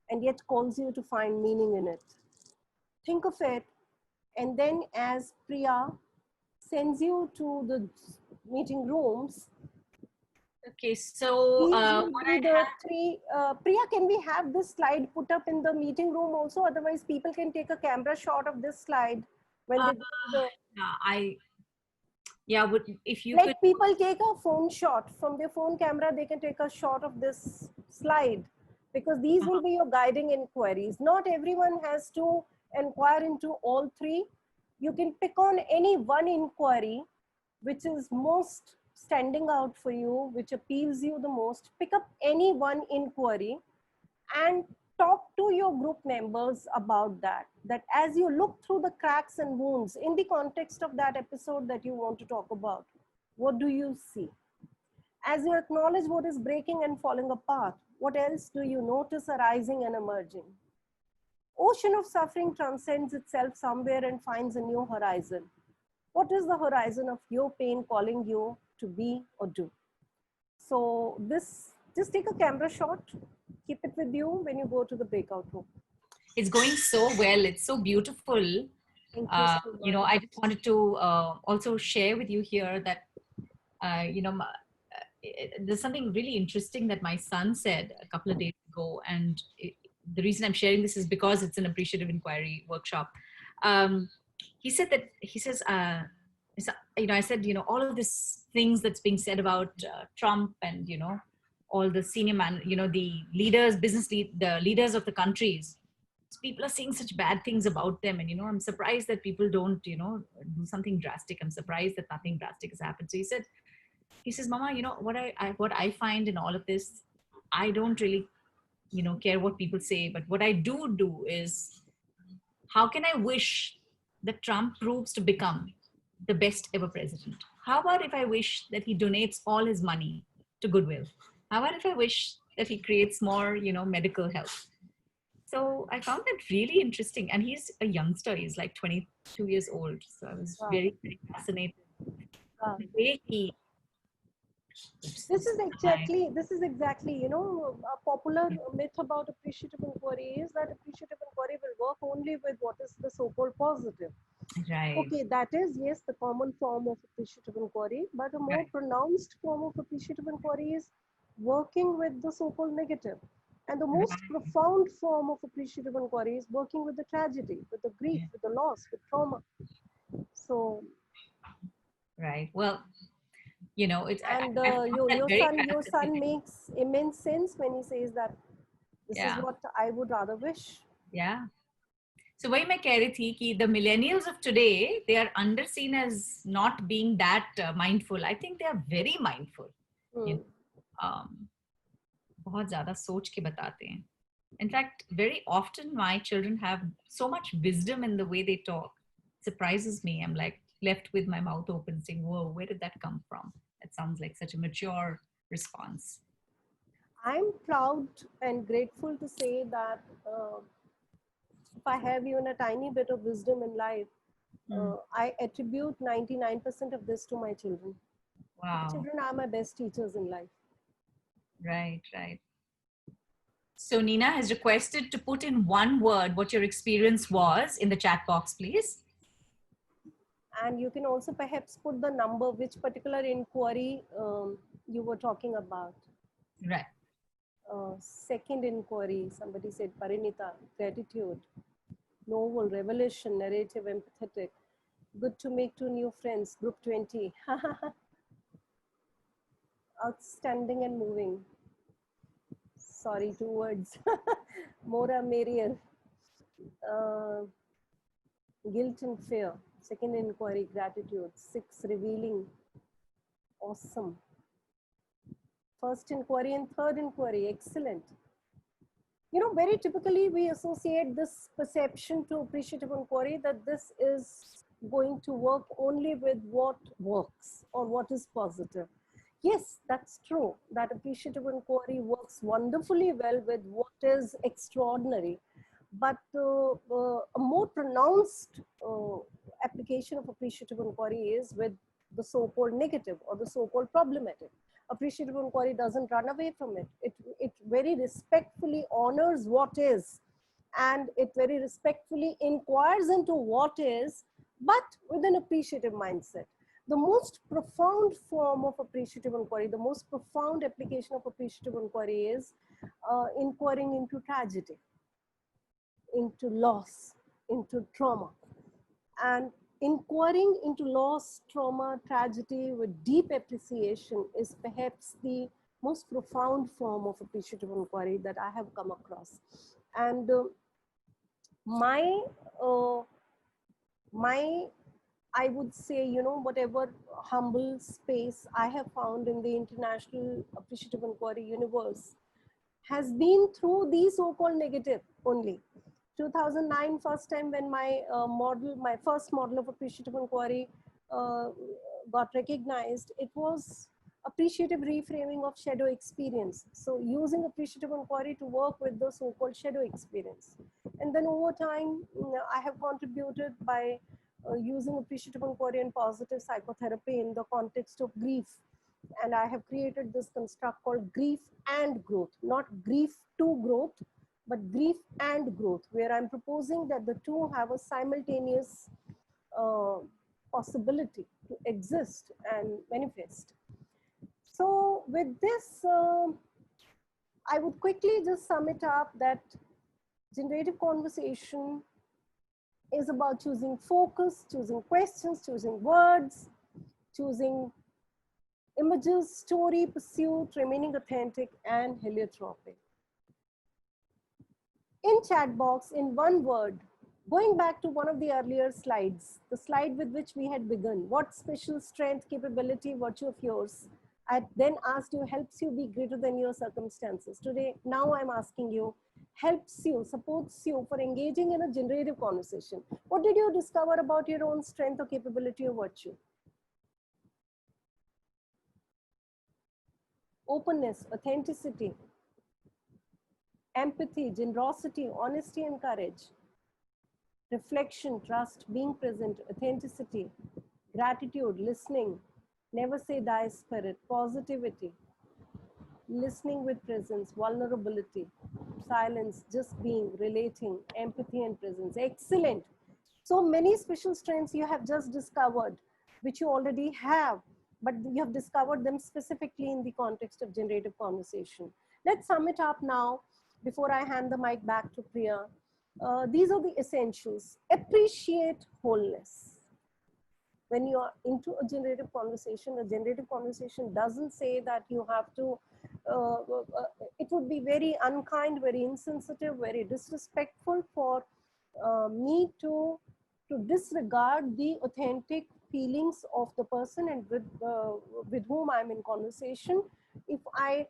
and yet calls you to find meaning in it. Think of it, and then as Priya sends you to the meeting rooms, Okay, so these will what be I the have, 3. Priya, can we have this slide put up in the meeting room also? Otherwise, people can take a camera shot of this slide when they go to the. if you could, Let people take a phone shot from their phone camera. They can take a shot of this slide because these will be your guiding inquiries. Not everyone has to inquire into all 3. You can pick on any one inquiry which is most standing out for you, which appeals you the most. Pick up any one inquiry and talk to your group members about that. That as you look through the cracks and wounds in the context of that episode that you want to talk about, what do you see? As you acknowledge what is breaking and falling apart, what else do you notice arising and emerging? Ocean of suffering transcends itself somewhere and finds a new horizon. What is the horizon of your pain calling you to be or do? So this, just take a camera shot, keep it with you when you go to the breakout room. it's going so well. It's so beautiful. Thank you so much. I just wanted to also share with you here that, there's something really interesting that my son said a couple of days ago. And the reason I'm sharing this is because it's an appreciative inquiry workshop. He said that, he says, I said, all of these things that's being said about Trump and, all the senior the leaders, the leaders of the countries, people are saying such bad things about them. And, I'm surprised that people don't, do something drastic. I'm surprised that nothing drastic has happened. So he says, Mama, what I find in all of this, I don't really, care what people say, but what I do is, how can I wish that Trump proves to become the best ever president? How about if I wish that he donates all his money to Goodwill? How about if I wish that he creates more, medical help? So I found that really interesting. And he's a youngster. He's like 22 years old. So I was very, very fascinated. The way he... This is exactly, a popular myth about appreciative inquiry is that appreciative inquiry will work only with what is the so-called positive. Right. Okay, that is, yes, the common form of appreciative inquiry, but a more pronounced form of appreciative inquiry is working with the so-called negative. And the most profound form of appreciative inquiry is working with the tragedy, with the grief, with the loss, with trauma. So, right. Well, it's, and your son makes immense sense when he says that this is what I would rather wish. Yeah. So वही मैं कह रही थी कि the millennials of today, they are underseen as not being that mindful. I think they are very mindful. बहुत ज़्यादा सोच के बताते हैं. In fact, very often my children have so much wisdom in the way they talk. Surprises me. I'm like, left with my mouth open saying, whoa, where did that come from? That sounds like such a mature response. I'm proud and grateful to say that if I have even a tiny bit of wisdom in life, I attribute 99% of this to my children. My Wow. children are my best teachers in life. Right, right. So Neena has requested to put in one word what your experience was in the chat box, please. And you can also perhaps put the number, which particular inquiry you were talking about. Right. Second inquiry, somebody said Parinita, gratitude, novel, revelation, narrative, empathetic. Good to make two new friends, group 20. Outstanding and moving. Sorry, two words. Mora Merrier. Guilt and fear. Second inquiry, gratitude. 6, revealing. Awesome. First inquiry and third inquiry, excellent. You know, very typically we associate this perception to appreciative inquiry that this is going to work only with what works or what is positive. Yes, that's true, that appreciative inquiry works wonderfully well with what is extraordinary. But a more pronounced application of appreciative inquiry is with the so-called negative or the so-called problematic. Appreciative inquiry doesn't run away from it. It very respectfully honors what is, and it very respectfully inquires into what is, but with an appreciative mindset. The most profound form of appreciative inquiry, the most profound application of appreciative inquiry is inquiring into tragedy, into loss, into trauma. And inquiring into loss, trauma, tragedy with deep appreciation is perhaps the most profound form of appreciative inquiry that I have come across. And I would say, you know, whatever humble space I have found in the international appreciative inquiry universe has been through the so-called negative only. 2009, first time when my my first model of appreciative inquiry got recognized, it was appreciative reframing of shadow experience. So using appreciative inquiry to work with the so-called shadow experience. And then over time, I have contributed by using appreciative inquiry and positive psychotherapy in the context of grief. And I have created this construct called grief and growth, not grief to growth, but grief and growth, where I'm proposing that the two have a simultaneous possibility to exist and manifest. So with this, I would quickly just sum it up that generative conversation is about choosing focus, choosing questions, choosing words, choosing images, story, pursuit, remaining authentic, and heliotropic. In chat box, in one word, going back to one of the earlier slides, the slide with which we had begun, what special strength, capability, virtue of yours, I then asked you, helps you be greater than your circumstances. Today, now I'm asking you, helps you, supports you for engaging in a generative conversation. What did you discover about your own strength or capability or virtue? Openness, authenticity, empathy, generosity, honesty and courage, reflection, trust, being present, authenticity, gratitude, listening, never say die spirit, positivity, listening with presence, vulnerability, silence, just being, relating, empathy and presence. Excellent. So many special strengths you have just discovered, which you already have, but you have discovered them specifically in the context of generative conversation. Let's sum it up now before I hand the mic back to Priya. These are the essentials. Appreciate wholeness. When you are into a generative conversation doesn't say that you have to, it would be very unkind, very insensitive, very disrespectful for me to disregard the authentic feelings of the person and with whom I'm in conversation. If I,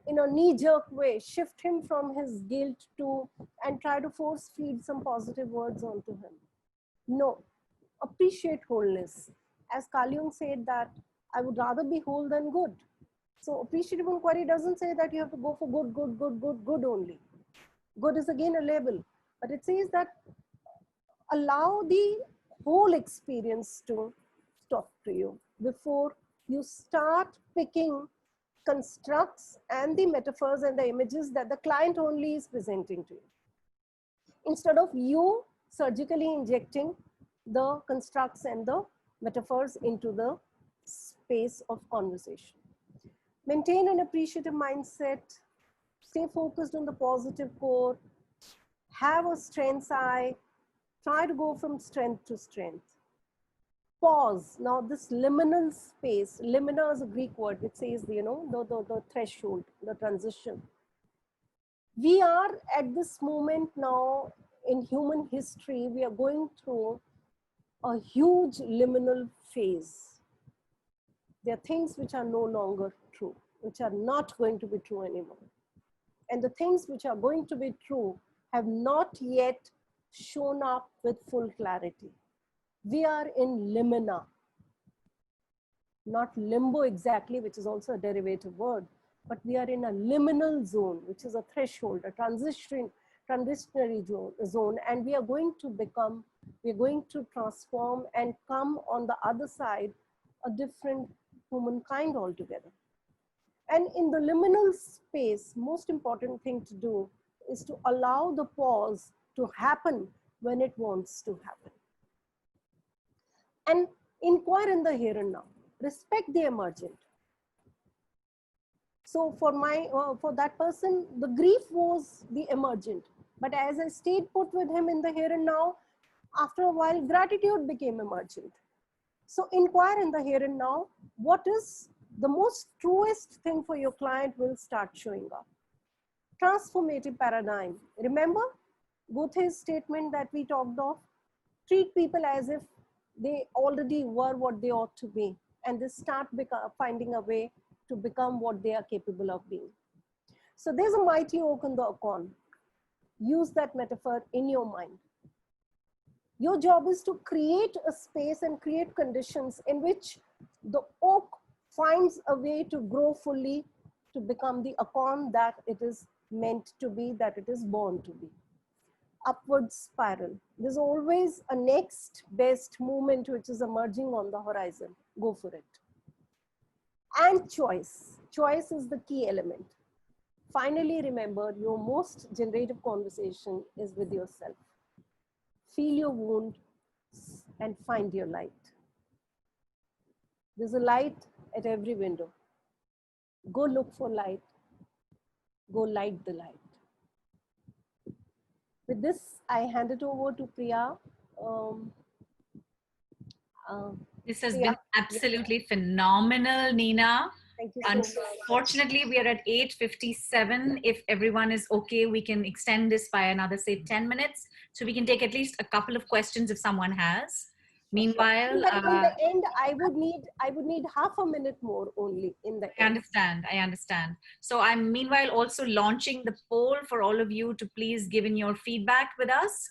in a knee-jerk way, shift him from his guilt to and try to force feed some positive words onto him. No. appreciate wholeness. As Carl Jung said that I would rather be whole than good. So appreciative inquiry doesn't say that you have to go for good, good, good, good, good only. Good is again a label, but it says that allow the whole experience to talk to you before you start picking constructs and the metaphors and the images that the client only is presenting to you, instead of you surgically injecting the constructs and the metaphors into the space of conversation. Maintain an appreciative mindset, stay focused on the positive core, have a strength's eye, try to go from strength to strength. Pause. Now this liminal space, limina is a Greek word, it says, the threshold, the transition. We are at this moment now in human history, we are going through a huge liminal phase. There are things which are no longer true, which are not going to be true anymore. And the things which are going to be true have not yet shown up with full clarity. We are in limina, not limbo exactly, which is also a derivative word, but we are in a liminal zone, which is a threshold, a transitionary zone, and we are going to transform and come on the other side a different humankind altogether. And in the liminal space, most important thing to do is to allow the pause to happen when it wants to happen. And inquire in the here and now. Respect the emergent. So for that person, the grief was the emergent. But as I stayed put with him in the here and now, after a while, gratitude became emergent. So inquire in the here and now, what is the most truest thing for your client will start showing up. Transformative paradigm. Remember Goethe's statement that we talked of? Treat people as if they already were what they ought to be, and they start finding a way to become what they are capable of being. So there's a mighty oak in the acorn. Use that metaphor in your mind. Your job is to create a space and create conditions in which the oak finds a way to grow fully, to become the acorn that it is meant to be, that it is born to be. Upward spiral. There's always a next best movement which is emerging on the horizon. Go for it. And choice. Choice is the key element. Finally, remember your most generative conversation is with yourself. Feel your wound and find your light. There's a light at every window. Go look for light. Go light the light. With this, I hand it over to Priya. This has been absolutely phenomenal, Neena. Thank you so much. Unfortunately, we are at 8:57. If everyone is okay, we can extend this by another, say, 10 minutes. So we can take at least a couple of questions if someone has. Meanwhile, but in the end, I would need half a minute more only in the end. I understand. So I'm meanwhile also launching the poll for all of you to please give in your feedback with us.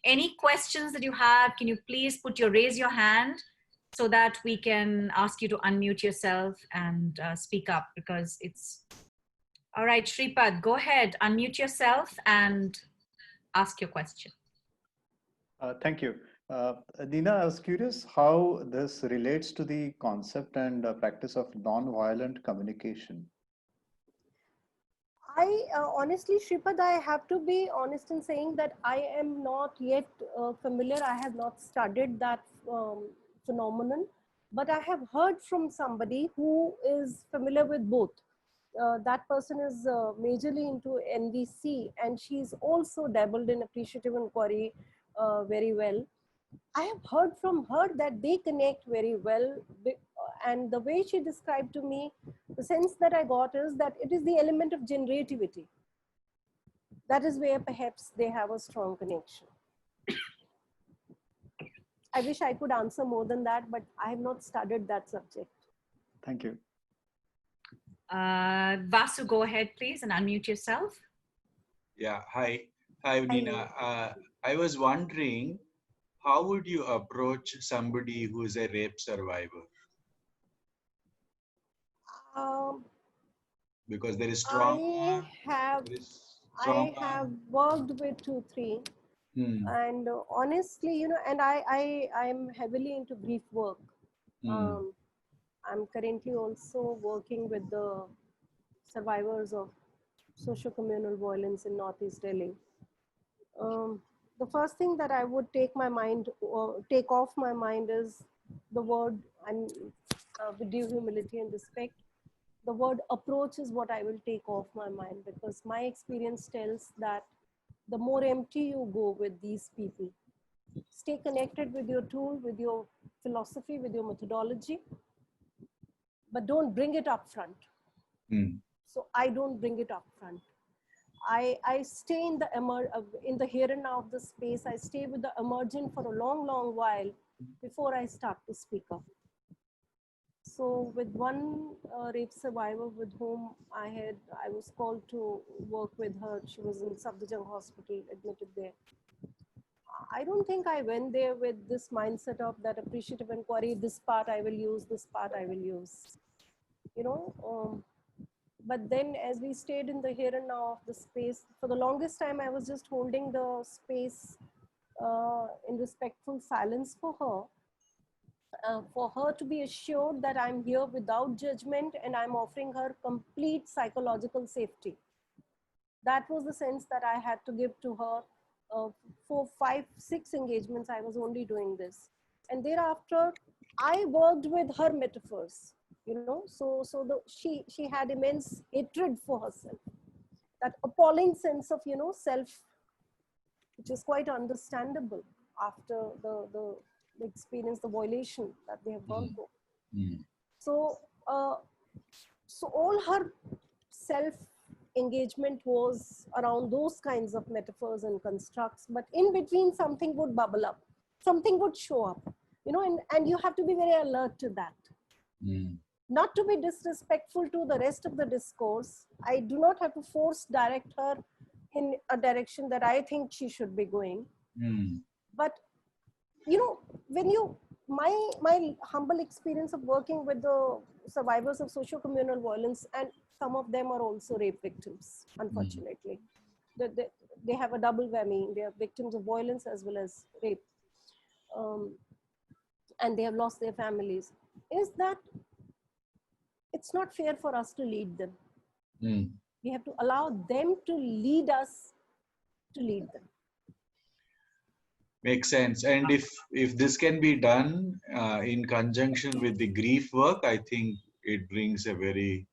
Any questions that you have, can you please raise your hand so that we can ask you to unmute yourself and speak up, because it's all right. Shripad, go ahead, unmute yourself and ask your question. Thank you. Neena, I was curious how this relates to the concept and practice of non-violent communication. I honestly, Shripad, I have to be honest in saying that I am not yet familiar. I have not studied that phenomenon, but I have heard from somebody who is familiar with both. That person is majorly into NVC, and she's also dabbled in appreciative inquiry very well. I have heard from her that they connect very well, and the way she described to me, the sense that I got is that it is the element of generativity. That is where perhaps they have a strong connection. I wish I could answer more than that, but I have not studied that subject. Thank you. Vasu, go ahead, please, and unmute yourself. Yeah, hi, Neena. I was wondering how would you approach somebody who is a rape survivor? Um, Because there is I trauma, have there is I trauma. have worked with 2-3, Hmm. and honestly, and I'm heavily into grief work. Hmm. Um, I'm currently also working with the survivors of socio-communal violence in Northeast Delhi. The first thing that I would take off my mind is the word, and with due humility and respect, the word approach is what I will take off my mind, because my experience tells that the more empty you go with these people, stay connected with your tool, with your philosophy, with your methodology, but don't bring it up front. Hmm. So I don't bring it up front. I stay in the here and now of the space. I stay with the emergent for a long, long while before I start to speak up. So with one rape survivor with whom I was called to work with her. She was in Safdarjung Hospital, admitted there. I don't think I went there with this mindset of that appreciative inquiry, this part I will use, this part I will use. But then as we stayed in the here and now of the space, for the longest time, I was just holding the space in respectful silence for her to be assured that I'm here without judgment and I'm offering her complete psychological safety. That was the sense that I had to give to her. 4, 5, 6 engagements, I was only doing this. And thereafter, I worked with her metaphors, she had immense hatred for herself, that appalling sense of, self, which is quite understandable after the experience, the violation that they have gone through. Hmm. So, so all her self engagement was around those kinds of metaphors and constructs, but in between something would bubble up, something would show up, and you have to be very alert to that. Hmm. Not to be disrespectful to the rest of the discourse, I do not have to force direct her in a direction that I think she should be going. Hmm. But when my humble experience of working with the survivors of socio-communal violence, and some of them are also rape victims, unfortunately. They have a double whammy. They are victims of violence as well as rape. And they have lost their families. Is that it's not fair for us to lead them. Hmm. We have to allow them to lead us to lead them. Makes sense. And if this can be done in conjunction with the grief work, I think it brings a very,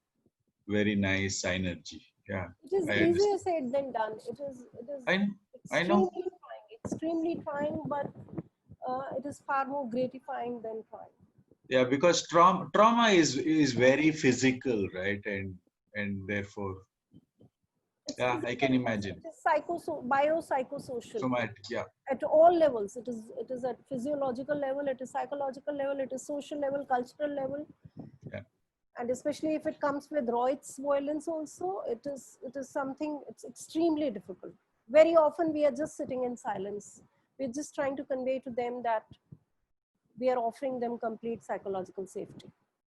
very nice synergy. Yeah, It is I easier understand. said than done. It is I know. extremely trying, but it is far more gratifying than trying. Yeah, because trauma is very physical, right? And therefore, It's yeah, I physical, can imagine. it is biopsychosocial. Somatic, yeah. At all levels, it is at physiological level, it is psychological level, it is social level, cultural level. Yeah. And especially if it comes with Reut's violence also, it is something, it's extremely difficult. Very often we are just sitting in silence. We're just trying to convey to them that we are offering them complete psychological safety.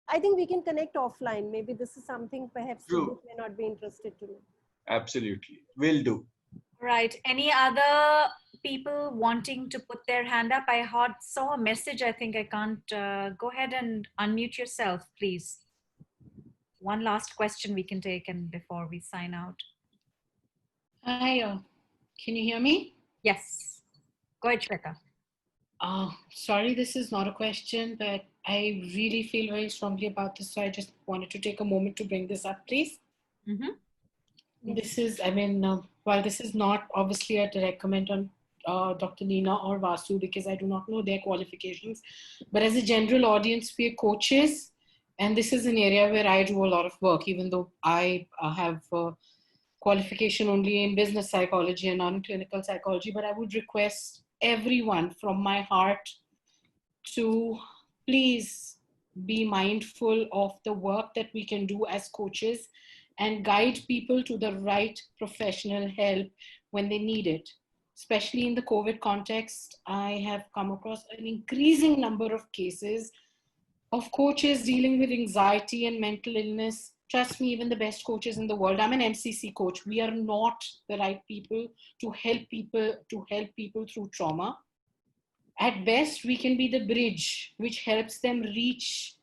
I think we can connect offline. Maybe this is something perhaps the True. group may not be interested to know. Absolutely. Will do. Right. Any other people wanting to put their hand up? I saw a message. I think I can't. Go ahead and unmute yourself, please. One last question we can take, and before we sign out. Hi, can you hear me? Yes. Go ahead, Shweta. Sorry, this is not a question, but I really feel very strongly about this. So I just wanted to take a moment to bring this up, please. Mm-hmm. This is, while this is not obviously a direct comment on Dr. Neena or Vasu, because I do not know their qualifications, but as a general audience, we are coaches. And this is an area where I do a lot of work, even though I have qualification only in business psychology and non-clinical psychology. But I would request everyone from my heart to please be mindful of the work that we can do as coaches and guide people to the right professional help when they need it. especially in the COVID context, I have come across an increasing number of cases of coaches dealing with anxiety and mental illness. Trust me, even the best coaches in the world, I'm an MCC coach, we are not the right people to help people through trauma. At best, we can be the bridge which helps them reach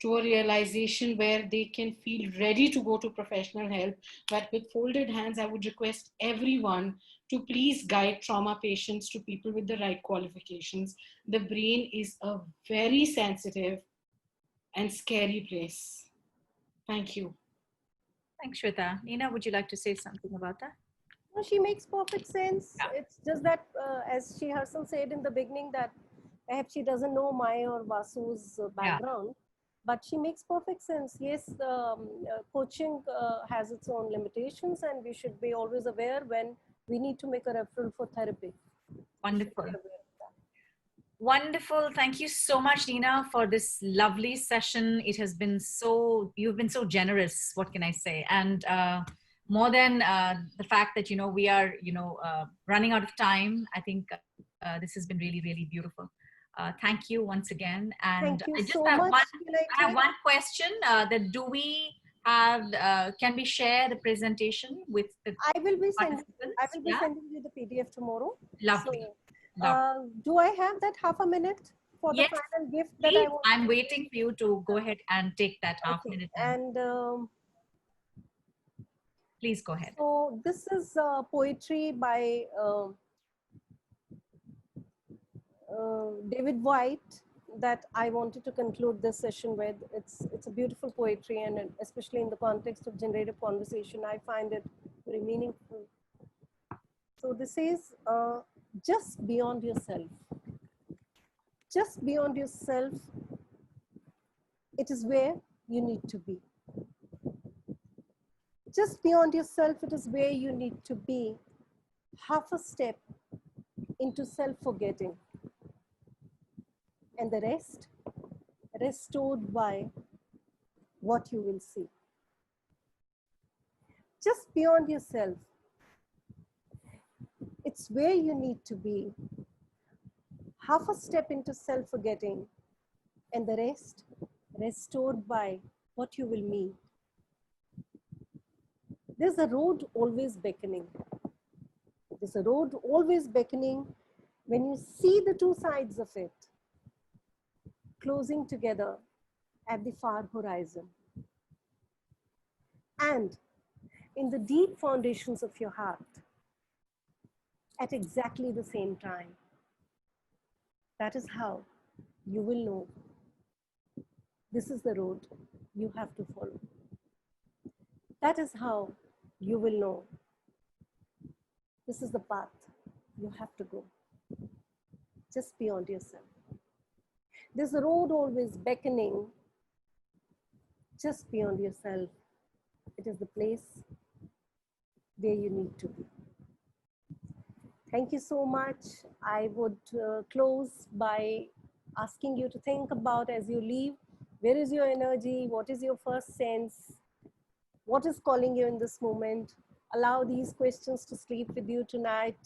to a realization where they can feel ready to go to professional help. But with folded hands, I would request everyone to please guide trauma patients to people with the right qualifications. The brain is a very sensitive and scary place. Thank you. Thanks, Shweta. Neena, would you like to say something about that? No, she makes perfect sense. Yeah. It's just that, as she herself said in the beginning, that perhaps she doesn't know my or Vasu's background, but she makes perfect sense. Yes, coaching has its own limitations, and we should be always aware when we need to make a referral for therapy. Wonderful. Wonderful. Thank you so much, Neena, for this lovely session. It has been you've been so generous. What can I say? And more than the fact that, we are, running out of time, I think this has been really, really beautiful. Thank you once again. And Thank you I just so have much. I have one question that do we have, can we share the presentation with the I will be sending participants? you the PDF tomorrow. Lovely. So, do I have that half a minute for Yes, the final gift that please, I want? I'm waiting for you to go ahead and take that half minute. And Please go ahead. so this is poetry by David White that I wanted to conclude this session with. It's a beautiful poetry, and especially in the context of generative conversation, I find it very meaningful. So this is just beyond yourself. Just beyond yourself, it is where you need to be. Just beyond yourself, it is where you need to be. Half a step into self-forgetting. And the rest, restored by what you will see. Just beyond yourself, it's where you need to be. Half a step into self-forgetting, and the rest, restored by what you will meet. There's a road always beckoning. There's a road always beckoning when you see the two sides of it closing together at the far horizon. And in the deep foundations of your heart, at exactly the same time. That is how you will know this is the road you have to follow. That is how you will know this is the path you have to go, just beyond yourself. There's a road always beckoning just beyond yourself. It is the place where you need to be. Thank you so much. I would close by asking you to think about, as you leave, where is your energy? What is your first sense? What is calling you in this moment? Allow these questions to sleep with you tonight.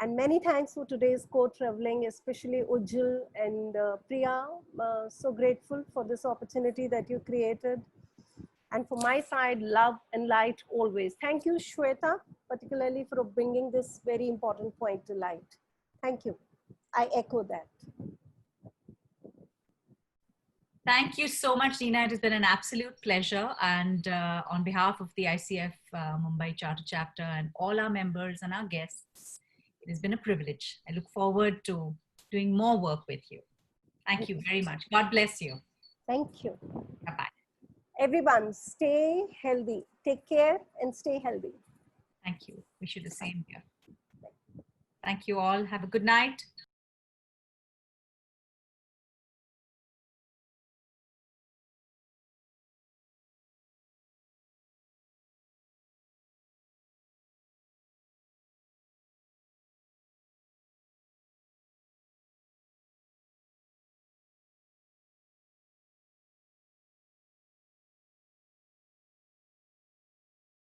And many thanks for today's co-traveling, especially Ujjal and Priya. So grateful for this opportunity that you created. And for my side, love and light always. Thank you, Shweta, particularly for bringing this very important point to light. Thank you. I echo that. Thank you so much, Neena. It has been an absolute pleasure. And on behalf of the ICF Mumbai Chapter and all our members and our guests, it has been a privilege. I look forward to doing more work with you. Thank you very much. God bless you. Thank you. Bye-bye. Everyone, stay healthy. Take care and stay healthy. Thank you. Wish you the same here. Thank you all. Have a good night.